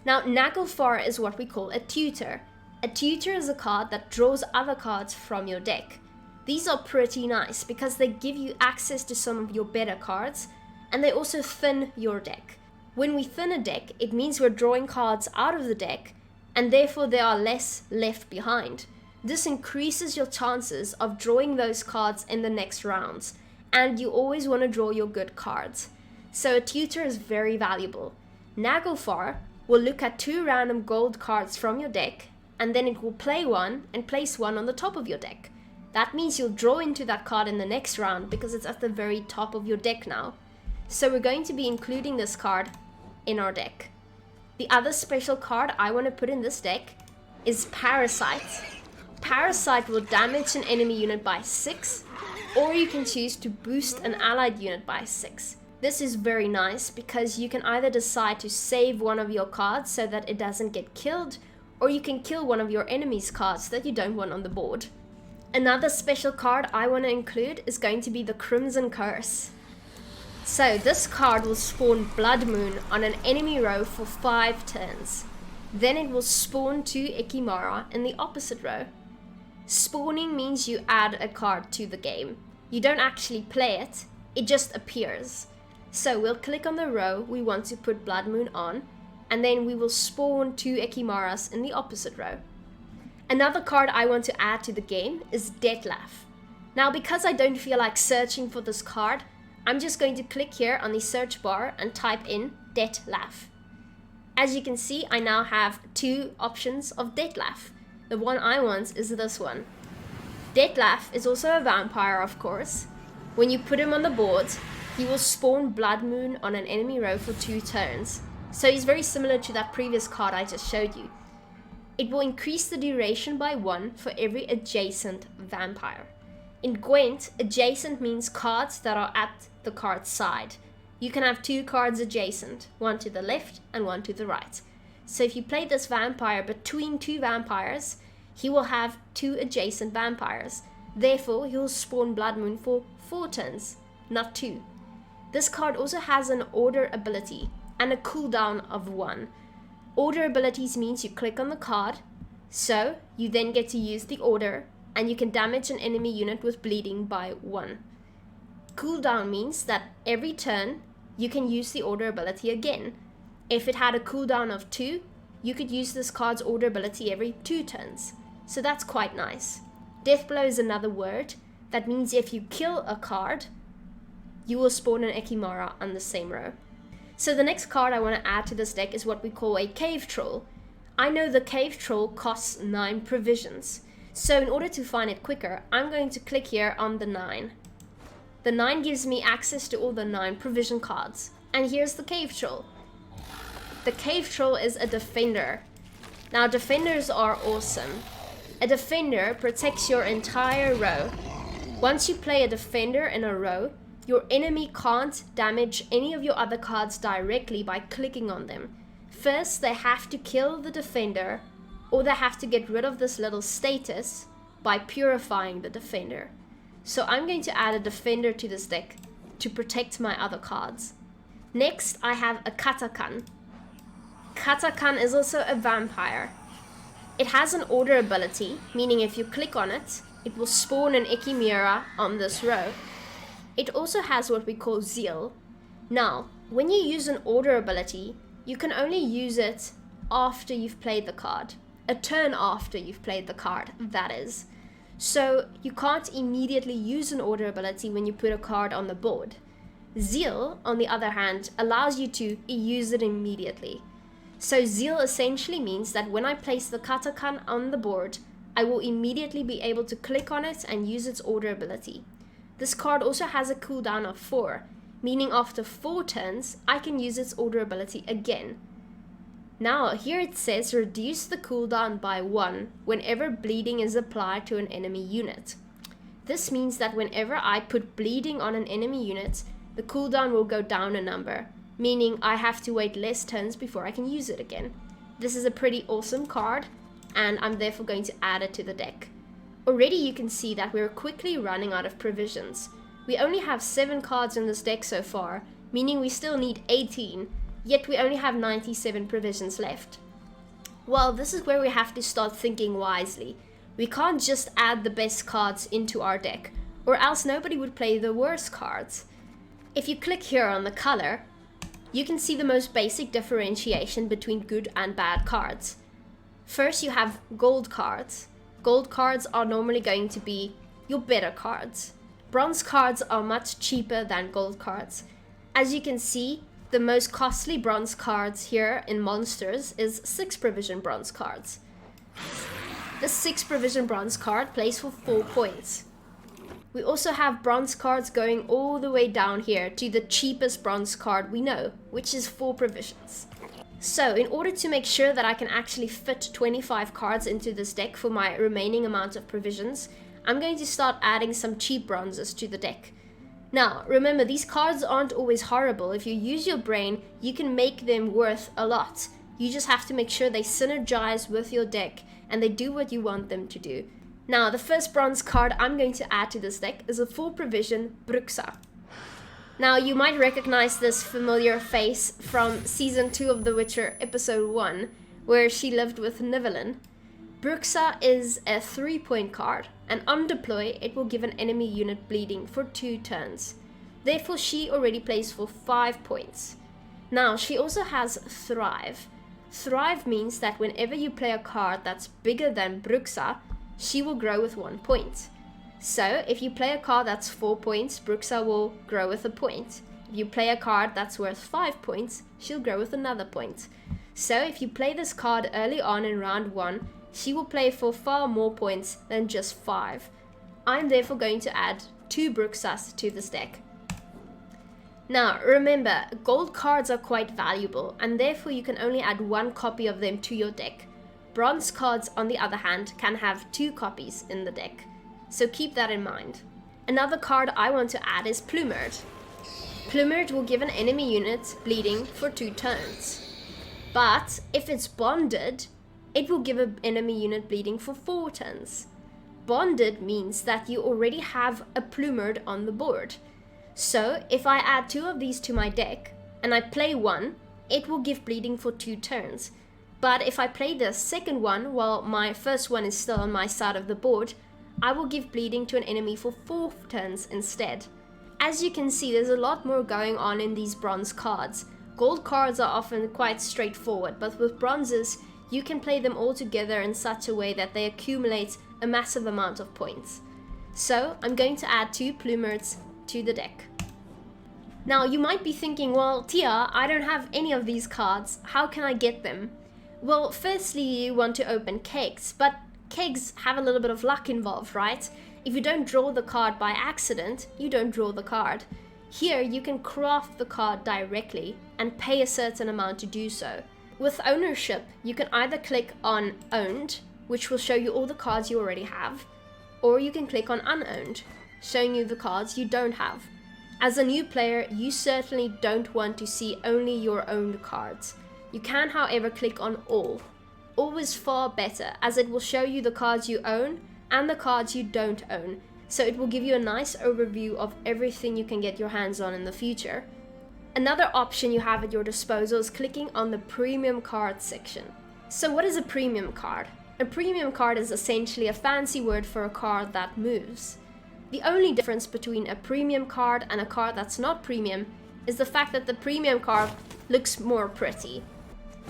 [SPEAKER 2] Now, Naglfar is what we call a tutor. A tutor is a card that draws other cards from your deck. These are pretty nice because they give you access to some of your better cards, and they also thin your deck. When we thin a deck, it means we're drawing cards out of the deck, and therefore there are less left behind. This increases your chances of drawing those cards in the next rounds, and you always want to draw your good cards. So a tutor is very valuable. Naglfar will look at 2 random gold cards from your deck, and then it will play one and place one on the top of your deck. That means you'll draw into that card in the next round because it's at the very top of your deck now. So we're going to be including this card in our deck. The other special card I want to put in this deck is Parasite. Parasite will damage an enemy unit by 6, or you can choose to boost an allied unit by 6. This is very nice because you can either decide to save one of your cards so that it doesn't get killed, or you can kill one of your enemy's cards that you don't want on the board. Another special card I want to include is going to be the Crimson Curse. So this card will spawn Blood Moon on an enemy row for 5 turns. Then it will spawn 2 Ekimara in the opposite row. Spawning means you add a card to the game. You don't actually play it, it just appears. So we'll click on the row we want to put Blood Moon on, and then we will spawn 2 Ekimaras in the opposite row. Another card I want to add to the game is Detlef. Now because I don't feel like searching for this card, I'm just going to click here on the search bar and type in Detlef. As you can see, I now have 2 options of Detlef. The one I want is this one. Detlef is also a vampire, of course. When you put him on the board, he will spawn Blood Moon on an enemy row for 2 turns. So he's very similar to that previous card I just showed you. It will increase the duration by 1 for every adjacent vampire. In Gwent, adjacent means cards that are at the card's side. You can have 2 cards adjacent, one to the left and one to the right. So if you play this vampire between 2 vampires, he will have 2 adjacent vampires. Therefore, he will spawn Blood Moon for 4 turns, not 2. This card also has an order ability and a cooldown of 1. Order abilities means you click on the card, so you then get to use the order, and you can damage an enemy unit with bleeding by 1. Cooldown means that every turn you can use the order ability again. If it had a cooldown of 2, you could use this card's order ability every 2 turns. So that's quite nice. Deathblow is another word. That means if you kill a card, you will spawn an Ekimara on the same row. So the next card I want to add to this deck is what we call a Cave Troll. I know the Cave Troll costs 9 provisions. So in order to find it quicker, I'm going to click here on the 9. The 9 gives me access to all the 9 provision cards. And here's the Cave Troll. The Cave Troll is a defender. Now defenders are awesome. A defender protects your entire row. Once you play a defender in a row, your enemy can't damage any of your other cards directly by clicking on them. First, they have to kill the defender, or they have to get rid of this little status by purifying the defender. So I'm going to add a defender to this deck to protect my other cards. Next, I have a Katakan. Katakan is also a vampire. It has an order ability, meaning if you click on it, it will spawn an Ekimira on this row. It also has what we call Zeal. Now, when you use an order ability, you can only use it after you've played the card. A turn after you've played the card, that is. So you can't immediately use an order ability when you put a card on the board. Zeal, on the other hand, allows you to use it immediately. So Zeal essentially means that when I place the Katakan on the board, I will immediately be able to click on it and use its order ability. This card also has a cooldown of 4, meaning after 4 turns, I can use its order ability again. Now, here it says reduce the cooldown by 1 whenever bleeding is applied to an enemy unit. This means that whenever I put bleeding on an enemy unit, the cooldown will go down a number, meaning I have to wait less turns before I can use it again. This is a pretty awesome card, and I'm therefore going to add it to the deck. Already you can see that we're quickly running out of provisions. We only have 7 cards in this deck so far, meaning we still need 18, yet we only have 97 provisions left. Well, this is where we have to start thinking wisely. We can't just add the best cards into our deck, or else nobody would play the worst cards. If you click here on the color, you can see the most basic differentiation between good and bad cards. First, you have gold cards. Gold cards are normally going to be your better cards. Bronze cards are much cheaper than gold cards. As you can see, the most costly bronze cards here in Monsters is 6 provision bronze cards. The 6 provision bronze card plays for 4 points. We also have bronze cards going all the way down here to the cheapest bronze card we know, which is 4 provisions. So in order to make sure that I can actually fit 25 cards into this deck for my remaining amount of provisions, I'm going to start adding some cheap bronzes to the deck. Now, remember, these cards aren't always horrible. If you use your brain, you can make them worth a lot. You just have to make sure they synergize with your deck and they do what you want them to do. Now, the first bronze card I'm going to add to this deck is a 4 provision Bruxa. Now, you might recognize this familiar face from Season 2 of The Witcher, Episode 1, where she lived with Nivellen. Bruxa is a 3-point card, and on deploy, it will give an enemy unit bleeding for 2 turns. Therefore, she already plays for 5 points. Now, she also has Thrive. Thrive means that whenever you play a card that's bigger than Bruxa, she will grow with 1 point. So, if you play a card that's 4 points, Bruxa will grow with a point. If you play a card that's worth 5 points, she'll grow with another point. So, if you play this card early on in round 1, she will play for far more points than just 5. I'm therefore going to add 2 Bruxas to this deck. Now, remember, gold cards are quite valuable, and therefore you can only add 1 copy of them to your deck. Bronze cards, on the other hand, can have 2 copies in the deck. So keep that in mind. Another card I want to add is Plumerd. Plumerd will give an enemy unit bleeding for 2 turns. But if it's bonded, it will give an enemy unit bleeding for 4 turns. Bonded means that you already have a Plumerd on the board. So if I add 2 of these to my deck and I play 1, it will give bleeding for 2 turns. But if I play the second one while my first one is still on my side of the board, I will give bleeding to an enemy for 4 turns instead. As you can see, there's a lot more going on in these bronze cards. Gold cards are often quite straightforward, but with bronzes, you can play them all together in such a way that they accumulate a massive amount of points. So I'm going to add 2 Plumerds to the deck. Now you might be thinking, well, Tia, I don't have any of these cards. How can I get them? Well, firstly, you want to open kegs, but kegs have a little bit of luck involved, right? If you don't draw the card by accident, you don't draw the card. Here, you can craft the card directly and pay a certain amount to do so. With ownership, you can either click on Owned, which will show you all the cards you already have, or you can click on Unowned, showing you the cards you don't have. As a new player, you certainly don't want to see only your owned cards. You can, however, click on All. All is far better, as it will show you the cards you own and the cards you don't own, so it will give you a nice overview of everything you can get your hands on in the future. Another option you have at your disposal is clicking on the Premium Cards section. So what is a premium card? A premium card is essentially a fancy word for a card that moves. The only difference between a premium card and a card that's not premium is the fact that the premium card looks more pretty.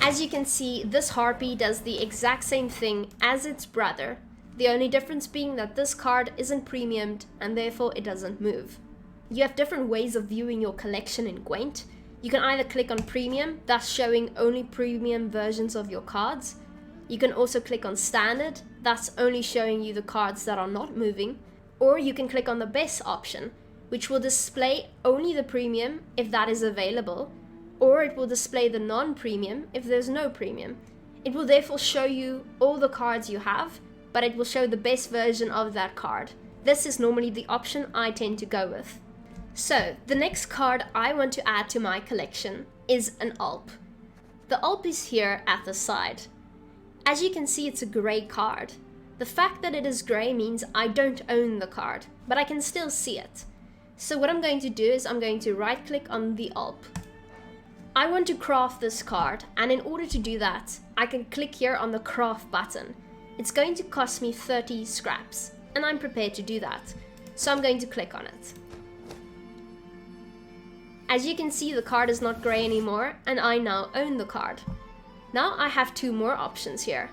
[SPEAKER 2] As you can see, this harpy does the exact same thing as its brother, the only difference being that this card isn't premiumed and therefore it doesn't move. You have different ways of viewing your collection in Gwent. You can either click on Premium, thus showing only premium versions of your cards. You can also click on Standard, thus only showing you the cards that are not moving. Or you can click on the Best option, which will display only the premium if that is available, or it will display the non-premium if there's no premium. It will therefore show you all the cards you have, but it will show the best version of that card. This is normally the option I tend to go with. So, the next card I want to add to my collection is an Alp. The Alp is here at the side. As you can see, it's a grey card. The fact that it is grey means I don't own the card, but I can still see it. So what I'm going to do is I'm going to right click on the Alp. I want to craft this card, and in order to do that, I can click here on the craft button. It's going to cost me 30 scraps, and I'm prepared to do that. So I'm going to click on it. As you can see, the card is not grey anymore, and I now own the card. Now I have 2 more options here.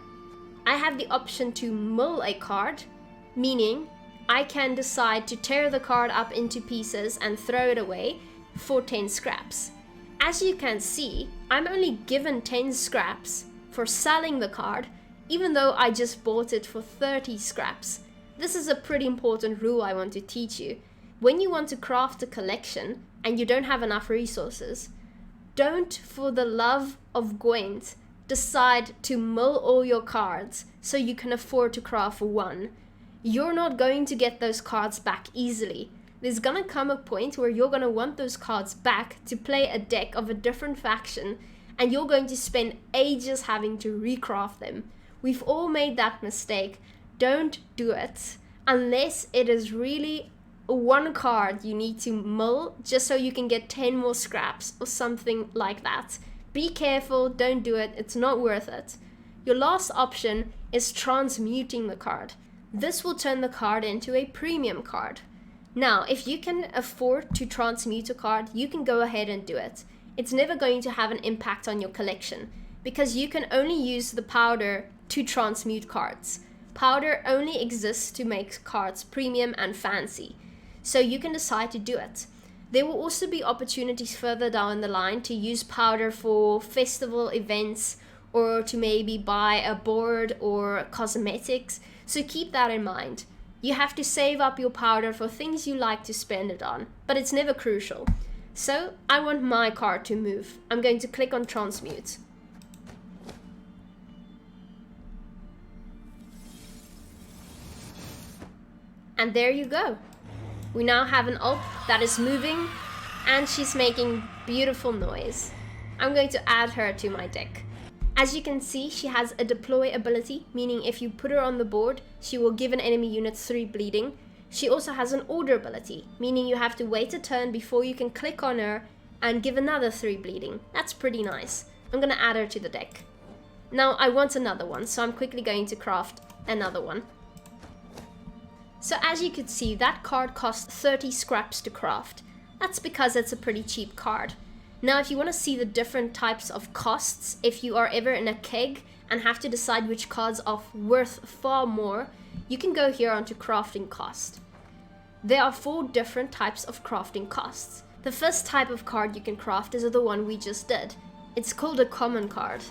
[SPEAKER 2] I have the option to mill a card, meaning I can decide to tear the card up into pieces and throw it away for 10 scraps. As you can see, I'm only given 10 scraps for selling the card, even though I just bought it for 30 scraps. This is a pretty important rule I want to teach you. When you want to craft a collection and you don't have enough resources, don't, for the love of Gwent, decide to mill all your cards so you can afford to craft one. You're not going to get those cards back easily. There's gonna come a point where you're gonna want those cards back to play a deck of a different faction, and you're going to spend ages having to recraft them. We've all made that mistake. Don't do it unless it is really one card you need to mill just so you can get 10 more scraps or something like that. Be careful, don't do it, it's not worth it. Your last option is transmuting the card. This will turn the card into a premium card. Now, if you can afford to transmute a card, you can go ahead and do it. It's never going to have an impact on your collection because you can only use the powder to transmute cards. Powder only exists to make cards premium and fancy, so you can decide to do it. There will also be opportunities further down the line to use powder for festival events or to maybe buy a board or cosmetics, so keep that in mind. You have to save up your powder for things you like to spend it on, but it's never crucial. So I want my card to move. I'm going to click on transmute. And there you go. We now have an alp that is moving and she's making beautiful noise. I'm going to add her to my deck. As you can see, she has a deploy ability, meaning if you put her on the board, she will give an enemy unit 3 bleeding. She also has an order ability, meaning you have to wait a turn before you can click on her and give another 3 bleeding. That's pretty nice. I'm going to add her to the deck. Now I want another one, so I'm quickly going to craft another one. So as you can see, that card costs 30 scraps to craft. That's because it's a pretty cheap card. Now if you want to see the different types of costs, if you are ever in a keg and have to decide which cards are worth far more, you can go here onto crafting cost. There are 4 different types of crafting costs. The first type of card you can craft is the one we just did. It's called a common card.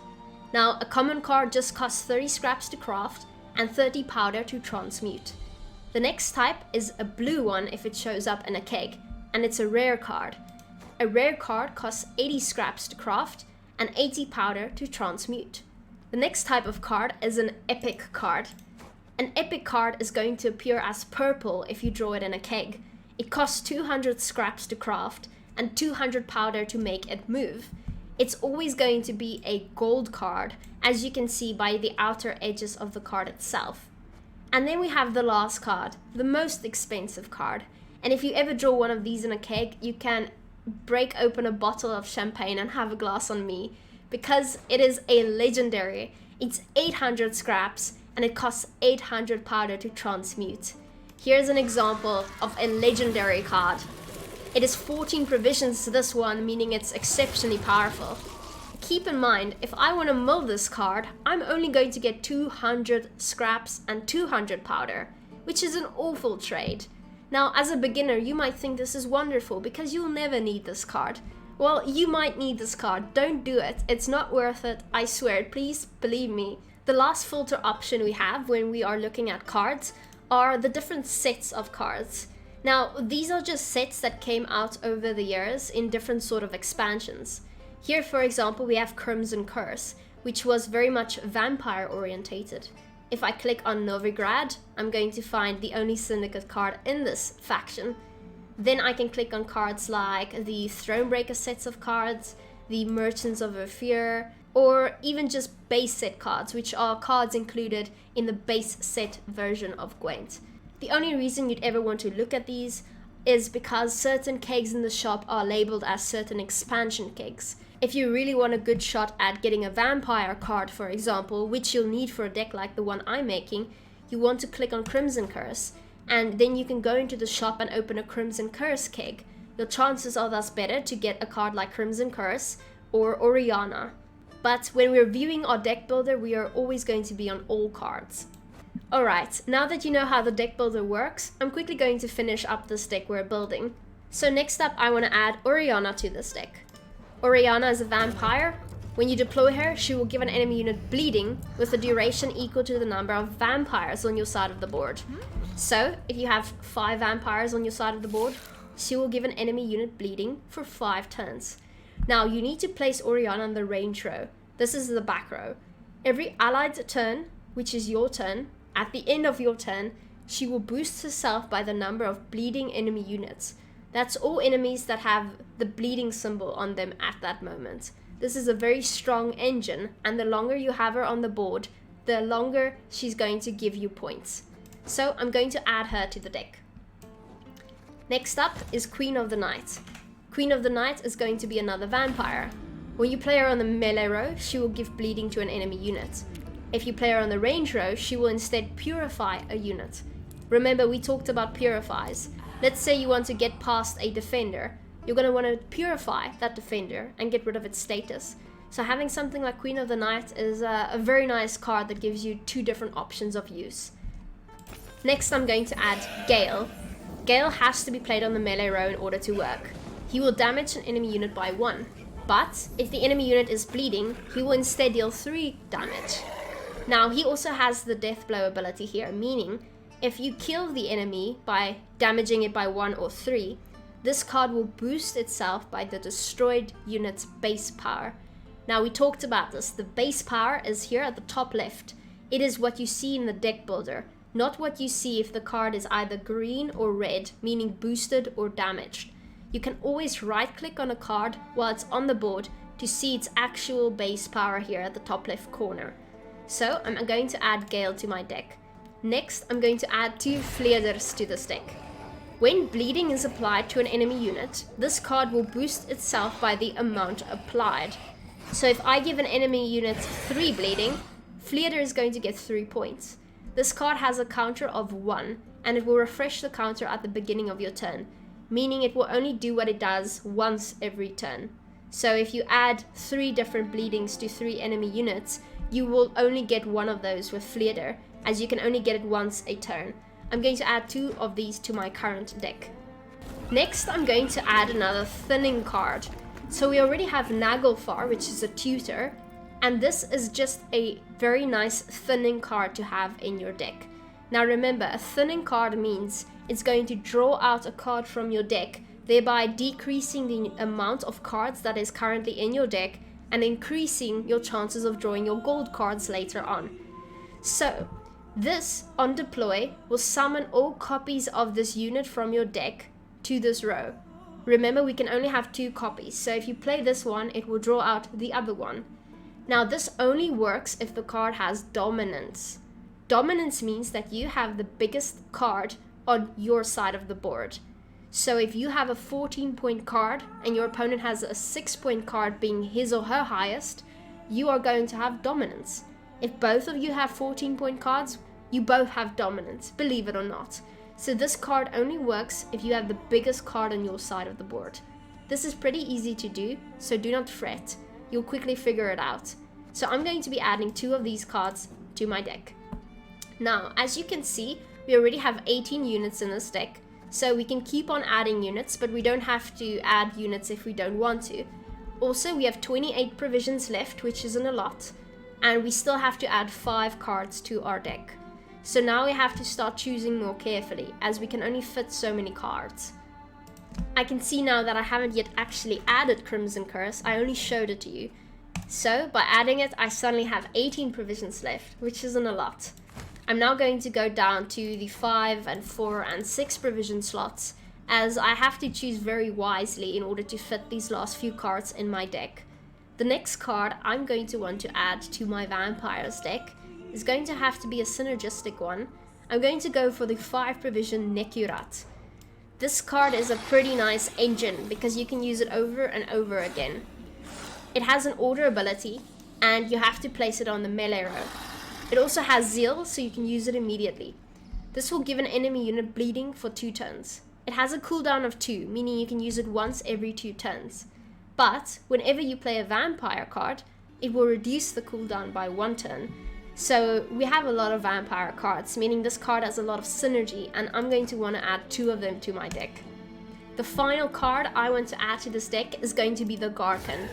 [SPEAKER 2] Now a common card just costs 30 scraps to craft and 30 powder to transmute. The next type is a blue one if it shows up in a keg, and it's a rare card. A rare card costs 80 scraps to craft and 80 powder to transmute. The next type of card is an epic card. An epic card is going to appear as purple if you draw it in a keg. It costs 200 scraps to craft and 200 powder to make it move. It's always going to be a gold card, as you can see by the outer edges of the card itself. And then we have the last card, the most expensive card. And if you ever draw one of these in a keg, you can break open a bottle of champagne and have a glass on me, because it is a legendary. It's 800 scraps and it costs 800 powder to transmute. Here's an example of a legendary card. It is 14 provisions to this one, meaning it's exceptionally powerful. Keep in mind, if I want to mill this card, I'm only going to get 200 scraps and 200 powder, which is an awful trade. Now, as a beginner, you might think this is wonderful because you'll never need this card. Well, you might need this card. Don't do it. It's not worth it. I swear. Please believe me. The last filter option we have when we are looking at cards are the different sets of cards. Now, these are just sets that came out over the years in different sort of expansions. Here, for example, we have Crimson Curse, which was very much vampire orientated. If I click on Novigrad, I'm going to find the only syndicate card in this faction. Then I can click on cards like the Thronebreaker sets of cards, the Merchants of Ophir, or even just base set cards, which are cards included in the base set version of Gwent. The only reason you'd ever want to look at these is because certain kegs in the shop are labeled as certain expansion kegs. If you really want a good shot at getting a vampire card, for example, which you'll need for a deck like the one I'm making, you want to click on Crimson Curse, and then you can go into the shop and open a Crimson Curse keg. Your chances are thus better to get a card like Crimson Curse or Oriana. But when we're viewing our deck builder, we are always going to be on all cards. Alright, now that you know how the deck builder works, I'm quickly going to finish up this deck we're building. So next up, I want to add Oriana to this deck. Oriana is a vampire. When you deploy her, she will give an enemy unit bleeding with a duration equal to the number of vampires on your side of the board. So, if you have 5 vampires on your side of the board, she will give an enemy unit bleeding for 5 turns. Now, you need to place Oriana in the range row. This is the back row. Every allied turn, which is your turn, at the end of your turn, she will boost herself by the number of bleeding enemy units. That's all enemies that have the bleeding symbol on them at that moment. This is a very strong engine, and the longer you have her on the board, the longer she's going to give you points. So I'm going to add her to the deck. Next up is Queen of the Night. Queen of the Night is going to be another vampire. When you play her on the melee row, she will give bleeding to an enemy unit. If you play her on the range row, she will instead purify a unit. Remember, we talked about purifies. Let's say you want to get past a defender. You're going to want to purify that defender and get rid of its status. So having something like Queen of the Night is a very nice card that gives you 2 different options of use. Next, I'm going to add Gale. Gale has to be played on the melee row in order to work. He will damage an enemy unit by 1. But if the enemy unit is bleeding, he will instead deal 3 damage. Now, he also has the death blow ability here, meaning if you kill the enemy by damaging it by 1 or 3, this card will boost itself by the destroyed unit's base power. Now, we talked about this. The base power is here at the top left. It is what you see in the deck builder, not what you see if the card is either green or red, meaning boosted or damaged. You can always right-click on a card while it's on the board to see its actual base power here at the top left corner. So I'm going to add Gale to my deck. Next, I'm going to add 2 Vleerders to this deck. When bleeding is applied to an enemy unit, this card will boost itself by the amount applied. So if I give an enemy unit 3 bleeding, Vleerder is going to get 3 points. This card has a counter of 1, and it will refresh the counter at the beginning of your turn, meaning it will only do what it does once every turn. So if you add 3 different bleedings to 3 enemy units, you will only get 1 of those with Vleerder, as you can only get it once a turn. I'm going to add 2 of these to my current deck. Next, I'm going to add another thinning card. So we already have Naglfar, which is a tutor, and this is just a very nice thinning card to have in your deck. Now remember, a thinning card means it's going to draw out a card from your deck, thereby decreasing the amount of cards that is currently in your deck and increasing your chances of drawing your gold cards later on. So, this, on deploy, will summon all copies of this unit from your deck to this row. Remember, we can only have 2 copies, so if you play this one, it will draw out the other one. Now, this only works if the card has dominance. Dominance means that you have the biggest card on your side of the board. So if you have a 14-point card and your opponent has a 6-point card being his or her highest, you are going to have dominance. If both of you have 14-point cards, you both have dominance, believe it or not. So this card only works if you have the biggest card on your side of the board. This is pretty easy to do, so do not fret. You'll quickly figure it out. So I'm going to be adding 2 of these cards to my deck. Now, as you can see, we already have 18 units in this deck, so we can keep on adding units, but we don't have to add units if we don't want to. Also, we have 28 provisions left, which isn't a lot, and we still have to add 5 cards to our deck. So now we have to start choosing more carefully, as we can only fit so many cards. I can see now that I haven't yet actually added Crimson Curse, I only showed it to you. So, by adding it, I suddenly have 18 provisions left, which isn't a lot. I'm now going to go down to the 5 and 4 and 6 provision slots, as I have to choose very wisely in order to fit these last few cards in my deck. The next card I'm going to want to add to my Vampires deck is going to have to be a synergistic one. I'm going to go for the 5 provision Nekurat. This card is a pretty nice engine because you can use it over and over again. It has an order ability and you have to place it on the melee row. It also has Zeal, so you can use it immediately. This will give an enemy unit bleeding for 2 turns. It has a cooldown of 2, meaning you can use it once every 2 turns. But whenever you play a vampire card, it will reduce the cooldown by 1 turn. So we have a lot of vampire cards, meaning this card has a lot of synergy, and I'm going to want to add 2 of them to my deck. The final card I want to add to this deck is going to be the Garkin.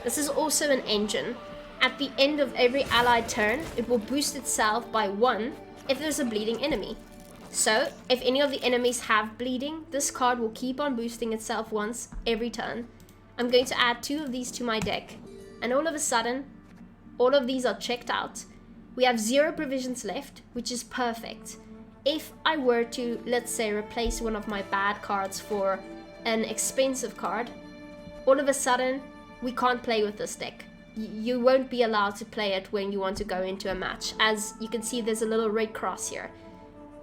[SPEAKER 2] This is also an engine. At the end of every allied turn, it will boost itself by 1 if there's a bleeding enemy. So, if any of the enemies have bleeding, this card will keep on boosting itself once every turn. I'm going to add 2 of these to my deck, and all of a sudden, all of these are checked out. We have 0 provisions left, which is perfect. If I were to, let's say, replace one of my bad cards for an expensive card, all of a sudden, we can't play with this deck. You won't be allowed to play it when you want to go into a match. As you can see, there's a little red cross here,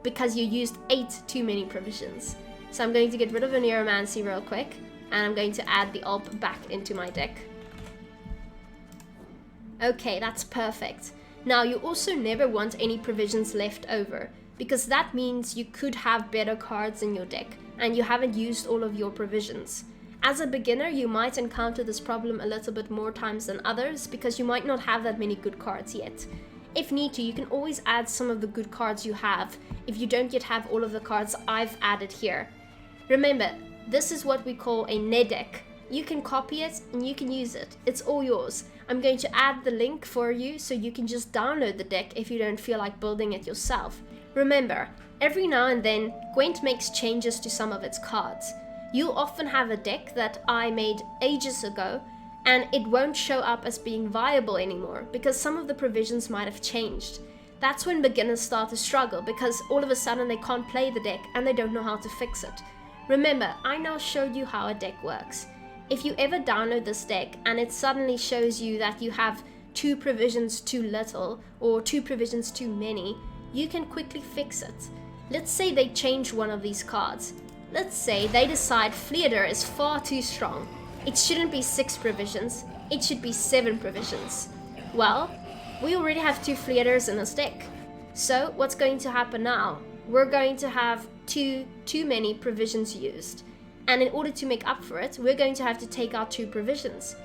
[SPEAKER 2] because you used 8 too many provisions. So I'm going to get rid of a Neuromancy real quick, and I'm going to add the Alp back into my deck. Okay, that's perfect. Now, you also never want any provisions left over, because that means you could have better cards in your deck, and you haven't used all of your provisions. As a beginner, you might encounter this problem a little bit more times than others, because you might not have that many good cards yet. If need to, you can always add some of the good cards you have, if you don't yet have all of the cards I've added here. Remember, this is what we call a NED deck. You can copy it and you can use it. It's all yours. I'm going to add the link for you so you can just download the deck if you don't feel like building it yourself. Remember, every now and then, Gwent makes changes to some of its cards. You'll often have a deck that I made ages ago, and it won't show up as being viable anymore because some of the provisions might have changed. That's when beginners start to struggle, because all of a sudden they can't play the deck and they don't know how to fix it. Remember, I now showed you how a deck works. If you ever download this deck and it suddenly shows you that you have 2 provisions too little or 2 provisions too many, you can quickly fix it. Let's say they change one of these cards. Let's say they decide Fleader is far too strong. It shouldn't be 6 provisions, it should be 7 provisions. Well, we already have 2 Fleaders in this deck. So what's going to happen now? We're going to have too many provisions used. And in order to make up for it, we're going to have to take out 2 provisions.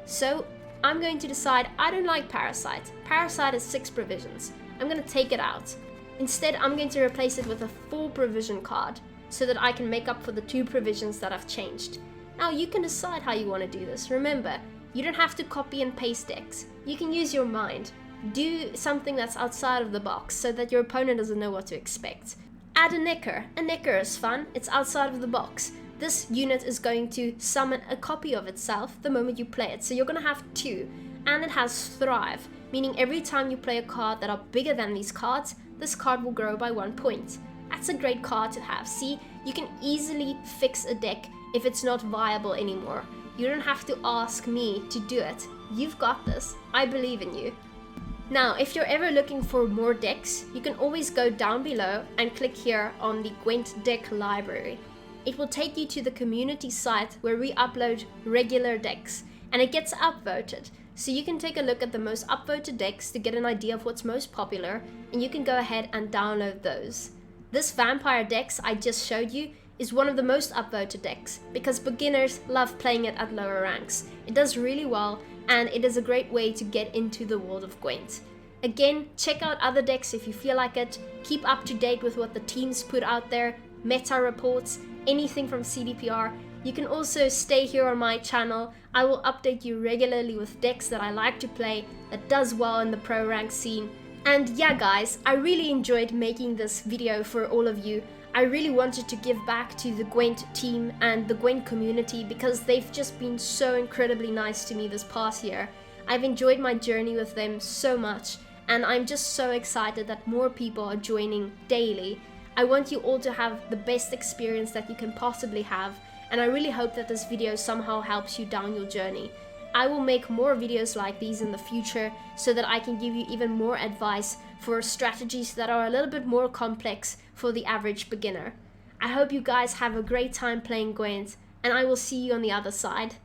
[SPEAKER 2] So I'm going to decide I don't like Parasite. Parasite is 6 provisions. I'm going to take it out. Instead, I'm going to replace it with a 4 provision card so that I can make up for the 2 provisions that I've changed. Now you can decide how you want to do this. Remember, you don't have to copy and paste decks. You can use your mind. Do something that's outside of the box so that your opponent doesn't know what to expect. Add a Necker. A Necker is fun. It's outside of the box. This unit is going to summon a copy of itself the moment you play it. So you're going to have 2. And it has Thrive, meaning every time you play a card that are bigger than these cards, this card will grow by 1 point. That's a great card to have. See, you can easily fix a deck if it's not viable anymore. You don't have to ask me to do it. You've got this. I believe in you. Now, if you're ever looking for more decks, you can always go down below and click here on the Gwent deck library. It will take you to the community site where we upload regular decks, and it gets upvoted. So you can take a look at the most upvoted decks to get an idea of what's most popular, and you can go ahead and download those. This vampire decks I just showed you is one of the most upvoted decks because beginners love playing it at lower ranks. It does really well, and it is a great way to get into the world of Gwent. Again, check out other decks if you feel like it. Keep up to date with what the teams put out there, meta reports, anything from CDPR. You can also stay here on my channel. I will update you regularly with decks that I like to play that does well in the pro rank scene. And yeah guys, I really enjoyed making this video for all of you. I really wanted to give back to the Gwent team and the Gwent community because they've just been so incredibly nice to me this past year. I've enjoyed my journey with them so much, and I'm just so excited that more people are joining daily. I want you all to have the best experience that you can possibly have, and I really hope that this video somehow helps you down your journey. I will make more videos like these in the future so that I can give you even more advice for strategies that are a little bit more complex for the average beginner. I hope you guys have a great time playing Gwent, and I will see you on the other side.